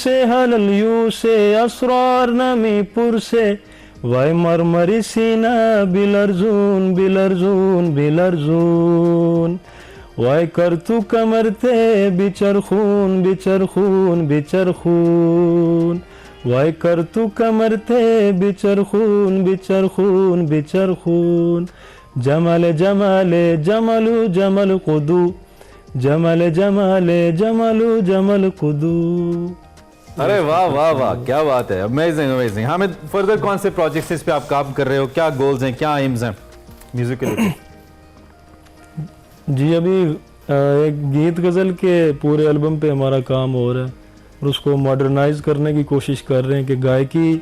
से असरार नमी पुर से वाय मरमरी सीना बिलरजून बिलरजून बिलरजून वाय कर तू कमरते बिचर खून बिचर खून बिचर खून वाय कर तू कमरते बिचर खून बिचर खून बिचर खून जमल जमल जमलु जमल कुदू जमल जमल जमलु जमल कुदू। अरे वाह वाह वाह, क्या बात है, अमेजिंग अमेजिंग। हामिद, फर्दर कौन से प्रोजेक्ट्स इस पे आप काम कर रहे हो, क्या गोल्स हैं, क्या एम्स हैं म्यूजिक के लिए? जी अभी एक गीत गज़ल के पूरे एल्बम पे हमारा काम हो रहा है और उसको मॉडर्नाइज करने की कोशिश कर रहे हैं कि गायकी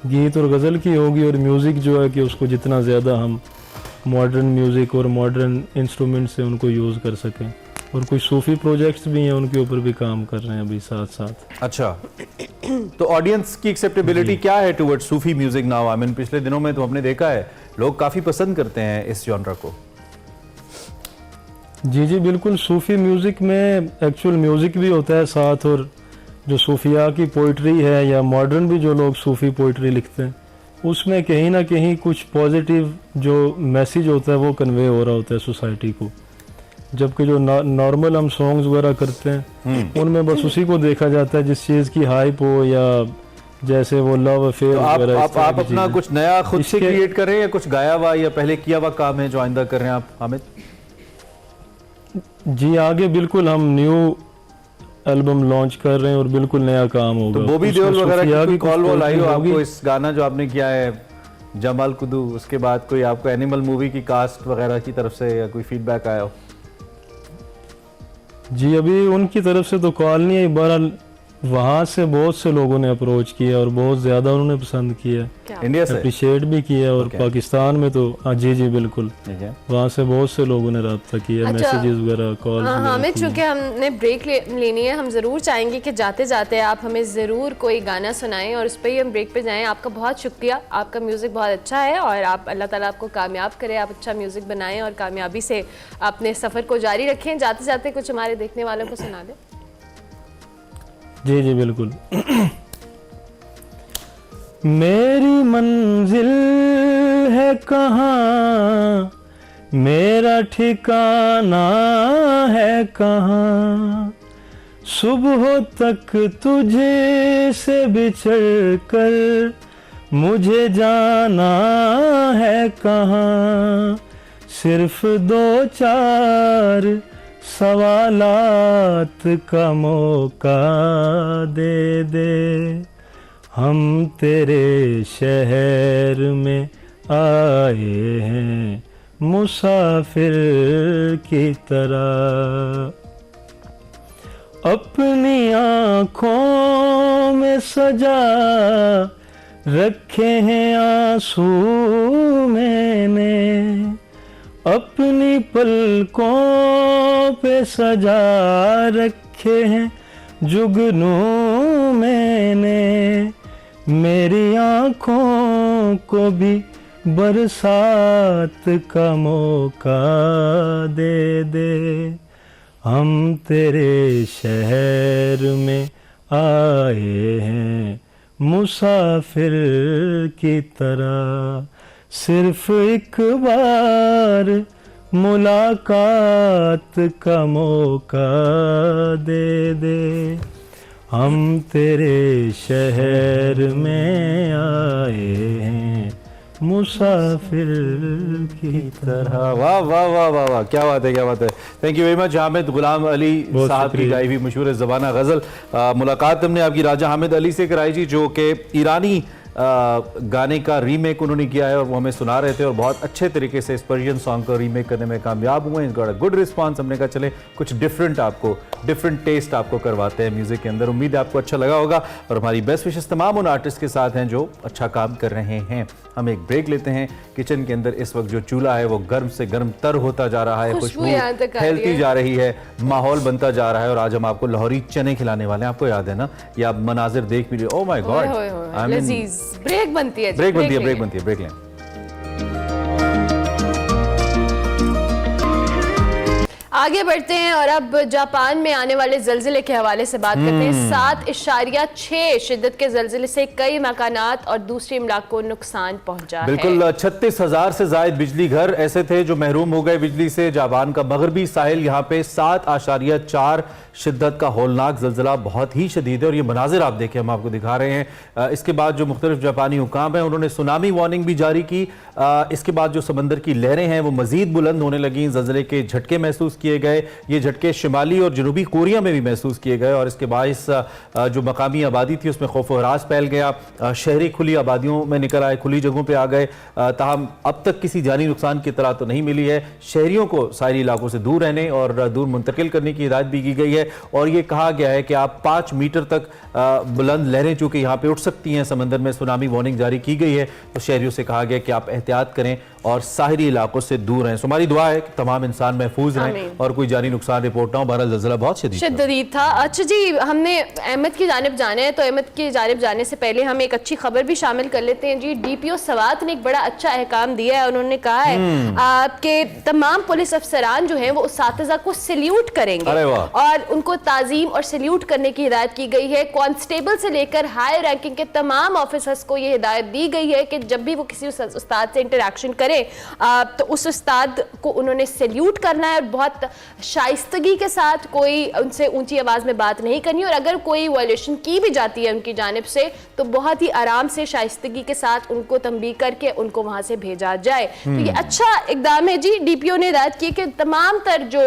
गीत और गज़ल की होगी और म्यूज़िक जो है कि उसको जितना ज़्यादा हम मॉडर्न म्यूज़िक और मॉडर्न इंस्ट्रूमेंट से उनको यूज़ कर सकें। और कुछ सूफ़ी प्रोजेक्ट्स भी हैं, उनके ऊपर भी काम कर रहे हैं अभी साथ साथ। अच्छा, तो ऑडियंस की एक्सेप्टेबिलिटी क्या है towards Sufi music now? I mean पिछले दिनों में तो हमने देखा है लोग काफ़ी पसंद करते हैं इस जॉनरा को। जी जी बिल्कुल, सूफ़ी म्यूज़िक में एक्चुअल म्यूज़िक भी होता है साथ, और जो सूफिया की पोइट्री है या मॉडर्न भी जो लोग सूफ़ी पोइट्री लिखते हैं उसमें कहीं ना कहीं कुछ पॉजिटिव जो मैसेज होता है वो कन्वे हो रहा होता है सोसाइटी को। जबकि जो नॉर्मल हम सॉन्ग्स वगैरह करते हैं उनमें बस उसी को देखा जाता है जिस चीज़ की हाइप हो, या जैसे वो लव अफेयर वगैरह। आप अपना कुछ नया खुद से क्रिएट कर रहे हैं या कुछ गाया हुआ या पहले किया हुआ काम है जो आइंदा कर रहे हैं आप हामिद? जी आगे बिल्कुल हम न्यू एल्बम लॉन्च कर रहे हैं और बिल्कुल नया काम होगा। तो बॉबी देओल वगैरह की कॉल वॉल आई हो आपको इस गाना जो आपने किया है जमाल कुदू, उसके बाद कोई आपको एनिमल मूवी की कास्ट वगैरह की तरफ से या कोई फीडबैक आया हो? जी अभी उनकी तरफ से तो कॉल नहीं आई, बहरहाल वहाँ से बहुत से लोगों ने अप्रोच किया और बहुत ज़्यादा उन्होंने पसंद किया, इंडिया से अप्रिशिएट भी किया। और पाकिस्तान में तो जी जी बिल्कुल वहाँ से बहुत से लोगों ने रब्ता किया, मैसेजेस वगैरह, कॉल। हमें चूँकि हमने ब्रेक लेनी है, हम ज़रूर चाहेंगे कि जाते जाते आप हमें ज़रूर कोई गाना सुनाएं और उस पर ही हम ब्रेक पे जाएं। आपका बहुत शुक्रिया, आपका म्यूज़िक बहुत अच्छा है और आप अल्लाह ताला आपको कामयाब करे, आप अच्छा म्यूज़िक बनाएं और कामयाबी से अपने सफ़र को जारी रखें। जाते जाते कुछ हमारे देखने वालों को सुना दें। जी जी बिल्कुल। मेरी मंजिल है कहाँ, मेरा ठिकाना है कहाँ, सुबह तक तुझे से बिछड़ कर मुझे जाना है कहाँ, सिर्फ दो चार सवालात का मौका दे दे, हम तेरे शहर में आए हैं मुसाफिर की तरह, अपनी आँखों में सजा रखे हैं आंसू मैंने, अपनी पलकों पे सजा रखे हैं जुगनू मैंने, मेरी आँखों को भी बरसात का मौका दे दे, हम तेरे शहर में आए हैं मुसाफिर की तरह, सिर्फ एक बार मुलाकात का मौका दे दे, हम तेरे शहर में आए हैं मुसाफिर की तरह। वाह वाह वाह वाह वाह, क्या बात है, क्या बात है। Thank you very much Hamid Ghulam Ali साहब की गाई हुई मशहूर ज़बाना गज़ल। मुलाकात हमने आपकी राजा हामिद अली से कराई जी, जो कि ईरानी गाने का रीमेक उन्होंने किया है और वो हमें सुना रहे थे और बहुत अच्छे तरीके से इस पर्शियन सॉन्ग को रीमेक करने में कामयाब हुए। इनका गुड रिस्पांस, हमने कहा चले कुछ डिफरेंट टेस्ट आपको करवाते हैं म्यूज़िक के अंदर। उम्मीद है आपको अच्छा लगा होगा और हमारी बेस्ट विशेष तमाम उन आर्टिस्ट के साथ हैं जो अच्छा काम कर रहे हैं। हम एक ब्रेक लेते हैं। किचन के अंदर इस वक्त जो चूल्हा है वो गर्म से गर्म तर होता जा रहा है, खुशबू फैलती जा रही है, माहौल बनता जा रहा है और आज हम आपको लाहौरी चने खिलाने वाले हैं। आपको याद है ना, ये आप मनाजिर देख भी रहे हो। ओह माय गॉड, लजीज। ब्रेक बनती है, ब्रेक लें। आगे बढ़ते हैं और अब जापान में आने वाले जल्जिले के हवाले से बात करते हैं। 7.6 शिद्दत के जल्जिले से कई मकानात और दूसरे इमलाक को नुकसान पहुंचा है। बिल्कुल 36,000 से जायद बिजली घर ऐसे थे जो महरूम हो गए बिजली से। जापान का मगरबी साहिल यहाँ पे 7.4 शिद्दत का होलनाक जल्जिला बहुत ही शदीद है और ये मनाजिर आप देखें, हम आपको दिखा रहे हैं। इसके बाद जो मुख्तलिफ जापानी हुकाम हैं उन्होंने सुनामी वार्निंग भी जारी की। इसके बाद जो समंदर की लहरें हैं वो मजीद बुलंद होने लगी, जल्जिले के झटके महसूस किए गए। ये झटके शिमाली और जनूबी कोरिया में भी महसूस किए गए और इसके बायस जो मकामी आबादी थी उसमें खौफ व हरास फैल गया। शहरी खुली आबादियों में निकल आए, खुली जगहों पर आ गए। ताहम अब तक किसी जानी नुकसान की इत्तला तो नहीं मिली है। शहरियों को साहिली इलाकों से दूर रहने और दूर मुंतकिल करने की हिदायत भी की गई है और ये कहा गया है कि आप 5 मीटर तक बुलंद लहरें चूंकि यहाँ पे उठ सकती हैं समंदर में, सुनामी वार्निंग जारी की गई है। तो शहरियों से कहा गया कि आप एहतियात करें और साहिली इलाकों से दूर रहें। हमारी दुआ है कि तमाम इंसान महफूज रहें और कोई जानी नुकसान रिपोर्ट ना हो। बहरहाल ज़ल्ज़ला बहुत शदीद था। अच्छा जी, हमने अहमद की जानिब जाना है, तो अहमद की जानिब जाने से पहले हम एक अच्छी खबर भी शामिल कर लेते हैं जी। DPO सवात ने एक बड़ा अच्छा अहकाम दिया है। उन्होंने कहा है कि तमाम पुलिस अफसरान जो हैं वो उस्ताज़ा को सैल्यूट करेंगे और उनको ताज़ीम और सैल्यूट करने की हिदायत की गई है। कांस्टेबल से लेकर हाई रैंकिंग के तमाम ऑफिसर्स को ये हिदायत दी गई है कि जब भी वो किसी उस्ताद से इंटरेक्शन करें तो उस उस्ताद को उन्होंने सैल्यूट करना है और बहुत शाइस्तगी के साथ, कोई उनसे ऊंची आवाज में बात नहीं करनी और अगर कोई वायलेशन की भी जाती है उनकी जानिब से तो बहुत ही आराम से शाइस्तगी के साथ उनको तंबीह करके उनको वहां से भेजा जाए। तो ये अच्छा इकदाम है जी। DPO ने हिदायत की कि तमाम तर जो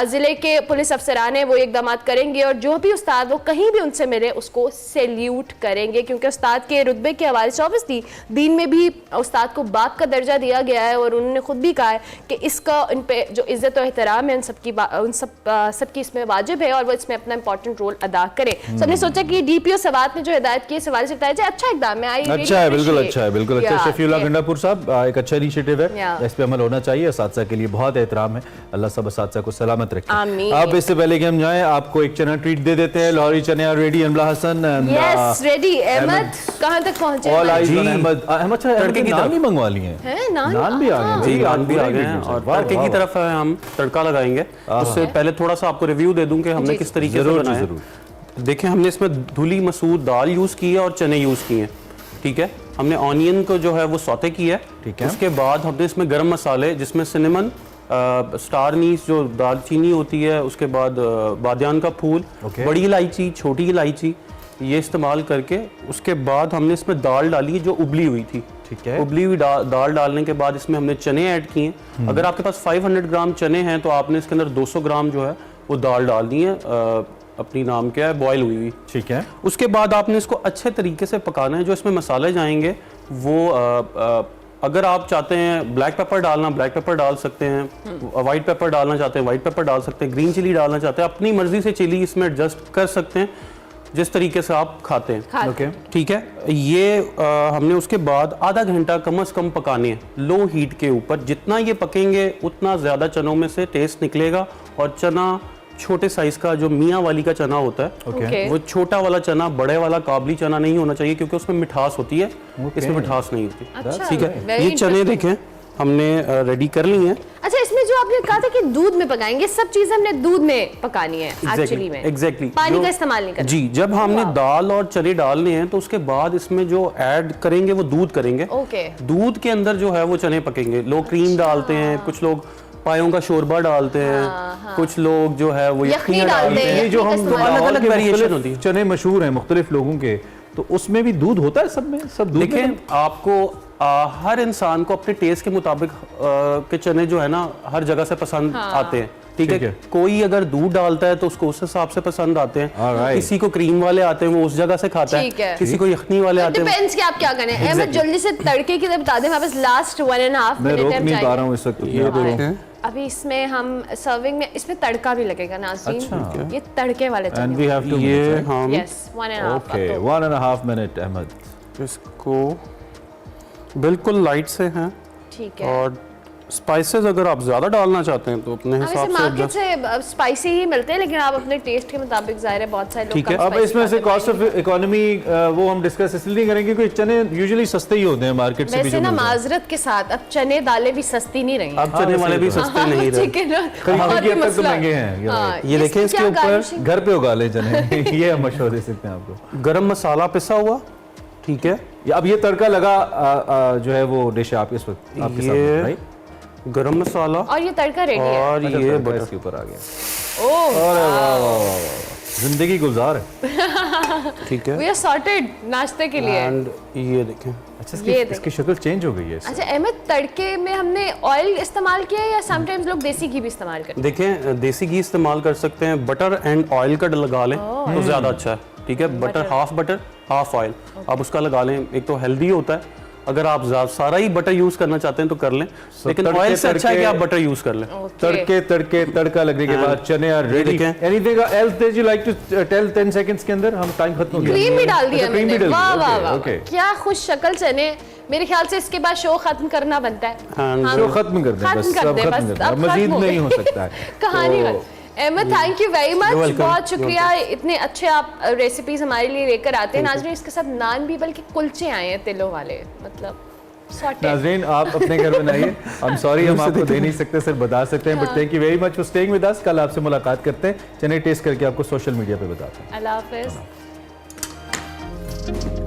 जिले के पुलिस अफसरान हैं वो इकदाम करेंगे और जो भी उस्ताद वो कहीं भी उनसे मिले उसको सैल्यूट करेंगे, क्योंकि उस्ताद के रुतबे के हवाले से ऑब्वियसली दीन में भी उस्ताद को बाप का दर्जा दिया गया है और उन्होंने खुद भी कहा है कि इसका उन पे जो इज्जत और एहतराम है उन सबकी इसमें वाजिब है और वो इसमें अपना इंपॉर्टेंट रोल अदा करें। तो हमने सोचा कि DPO सवात ने जो हिदायत की इस हवाले से बताया जाए, अच्छा इकदाम है। अच्छा है, बिल्कुल अच्छा है, बिल्कुल अच्छा। शफीउल्लाह गंडापुर साहब, एक अच्छा इनिशिएटिव है, इस पे अमल होना चाहिए। असातिज़ा के लिए बहुत एहतराम है, अल्लाह सब असातिज़ा को सलामत रखे। अब इससे पहले कि हम जाएं आपको एक चना ट्रीट दे देते हैं। लाहौरी चने आर रेडी। अमला हसन यस रेडी। अहमद कहां तक पहुंचे? All eyes on Ahmed. Ahmed तड़के की नान भी मंगवा लिए हैं, नान भी आ गए जी, नान भी आ गए हैं और तड़के की तरफ हम तड़का लगाएंगे। उससे पहले थोड़ा सा आपको रिव्यू दे दूं कि हमने किस तरीके से बनाया है। देखिए, हमने इसमें धुली मसूर दाल यूज़ की है और चने यूज़ किए हैं, ठीक है। हमने ऑनियन को जो है वो सौते किया है, ठीक है। उसके बाद हमने इसमें गरम मसाले जिसमें सिनेमन, स्टार नीस जो दालचीनी होती है, उसके बाद बादियान का फूल, बड़ी इलायची, छोटी इलायची, ये इस्तेमाल करके उसके बाद हमने इसमें दाल डाली जो उबली हुई थी, ठीक है। उबली हुई दाल डालने के बाद इसमें हमने चने ऐड किए। अगर आपके पास 500 ग्राम चने हैं तो आपने इसके अंदर 200 ग्राम जो है वो दाल डालनी है, अपनी नाम क्या है, बॉयल हुई हुई, ठीक है। उसके बाद आपने इसको अच्छे तरीके से पकाना है। जो इसमें मसाले जाएंगे वो अगर आप चाहते हैं ब्लैक पेपर डालना, ब्लैक पेपर डाल सकते हैं, वाइट पेपर डालना चाहते हैं, वाइट पेपर डाल सकते हैं, ग्रीन चिली डालना चाहते हैं, अपनी मर्जी से चिली इसमें एडजस्ट कर सकते हैं जिस तरीके से आप खाते हैं, ओके, ठीक है। ये हमने उसके बाद आधा घंटा कम से कम पकाने हैं लो हीट के ऊपर। जितना ये पकेंगे उतना ज़्यादा चनों में से टेस्ट निकलेगा और चना छोटे साइज का जो मियाँ वाली का चना होता है, वो छोटा वाला चना, बड़े वाला काबली चना नहीं होना चाहिए क्योंकि उसमें मिठास होती है, इसमें मिठास नहीं होती, ठीक है। ये चने देखें हमने रेडी कर ली हैं। अच्छा, इसमें जो आपने कहा था कि दूध में पकाएंगे, सब चीजें हमने दूध में पकानी है एक्चुअली में, एग्जैक्टली पानी का इस्तेमाल नहीं करना जी। जब हमने दाल और चने डालने हैं तो उसके बाद इसमें जो ऐड करेंगे वो दूध करेंगे। दूध के अंदर जो है वो चने पकेंगे। लोग क्रीम डालते हैं, कुछ लोग पायों का शोरबा डालते हैं, कुछ लोग जो है वो यखनी डालते हैं। ये जो हम अलग-अलग वेरिएशन होती है। चने मशहूर हैं मुख्तलिफ लोगों के, तो उसमें भी दूध होता है? सब में सब दूध? देखिए, आपको हर इंसान को अपने टेस्ट के मुताबिक के चने जो है ना हर जगह से पसंद आते हैं, ठीक है। कोई अगर दूध डालता है तो उसको उस हिसाब से पसंद आते हैं, किसी को क्रीम वाले आते हैं वो उस जगह से खाता है, किसी को यखनी वाले आते हैं। डिपेंड्स कि आप क्या करें। अहमद जल्दी से तड़के की बता दें, वापस लास्ट 1.5 मिनट मैं रोक नहीं पा रहा हूं इस वक्त। अभी इसमें हम सर्विंग में इसमें तड़का भी लगेगा नाज़रीन। अच्छा। ये तड़के वाले चने। एंड वी हैव टू ये हम यस 1.5 ओके 1.5 मिनट। अहमद इसको बिल्कुल लाइट से हैं, ठीक है, और स्पाइसेस अगर आप ज्यादा डालना चाहते हैं तो अपने वैसे हिसाब से मार्केट adjust- से स्पाइसी ही मिलते हैं, लेकिन आप अपने टेस्ट के मुताबिक जाहिर है बहुत सारे लोग ठीक है। कम अब spicy इसमें से खाते हैं। कॉस्ट ऑफ इकोनॉमी वो हम डिस्कस इसलिए नहीं करेंगे क्योंकि चने यूजुअली सस्ते ही होते हैं मार्केट से भी वैसे जो ना मिलते हैं। माजरत के साथ अब चने दालें भी सस्ती नहीं रही अब चने वाले भी सस्ते नहीं रहे। ठीक है ना, खरीदने और की ये हद तक तो मसला है। महंगे हैं, you're हाँ, right। ये देखें इसके क्या ऊपर garnishing- घर पे उगा ले चने ये हम मशवरा दे सकते हैं आपको। गरम मसाला पिसा हुआ, ठीक है। अब ये तड़का लगा जो है वो डिश है आपके इस वक्त आपके सामने, ये राइट? गरम मसाला और ये तड़का रेडी है। और अच्छा, ये तड़का बटर। इसके ऊपर आ गया। ओह, अरे वाह वाह वाह वाह, जिंदगी गुलजार है। ठीक है। वी आर सॉर्टेड नाश्ते के लिए। एंड ये देखें, अच्छा ये इसकी शक्ल चेंज हो गई है इससे। अच्छा अहमद, तड़के में हमने ऑयल इस्तेमाल किया है या समटाइम्स लोग देसी घी भी इस्तेमाल करते देखें देसी घी इस्तेमाल कर सकते हैं, बटर एंड ऑयल का लगा लें तो ज़्यादा अच्छा है, ठीक है। बटर हाफ ऑयल आप उसका लगा लें, एक तो हेल्दी होता है। अगर आप सारा ही बटर यूज करना चाहते हैं तो कर लें, लेकिन तड़के- ऑयल से अच्छा है कि तड़के- आप बटर यूज कर लें। हैं? तड़के तड़का लगने के बाद चने आर रेडी। देखें। Anything else that you like to tell 10 seconds के अंदर? हम टाइम खत्म हो गया। क्रीम भी डाल दिया अच्छा, cream मैंने। भी डाल वाह दिया, वाह okay, वाह, okay। क्या खुश शक्ल चने। मेरे ख्याल से इसके बाद शो खत्म करना बनता है। And हाँ, शो खत्म कर दें, खत्म बस कर अब दें, खत्म बस कर दें, अब अब मजीद खत्म हो नहीं गया। हो सकता है। कहानी तो- खत्म। Ahmed, thank you very much, welcome, बहुत शुक्रिया। इतने अच्छे आप रेसिपीज हमारे लिए लेकर आते हैं। नाज़रीन, इसके साथ नान भी बल्कि कुलचे आए हैं तिलों वाले, मतलब sorted। नाज़रीन, आप अपने घर बनाइए। आई एम सॉरी हम आपको दे नहीं सकते, सिर्फ बता सकते हैं, but thank you very much for staying with us. कल आपसे मुलाकात करते हैं, चने टेस्ट करके आपको सोशल मीडिया पे बताते हैं। अल्लाह हाफिज़।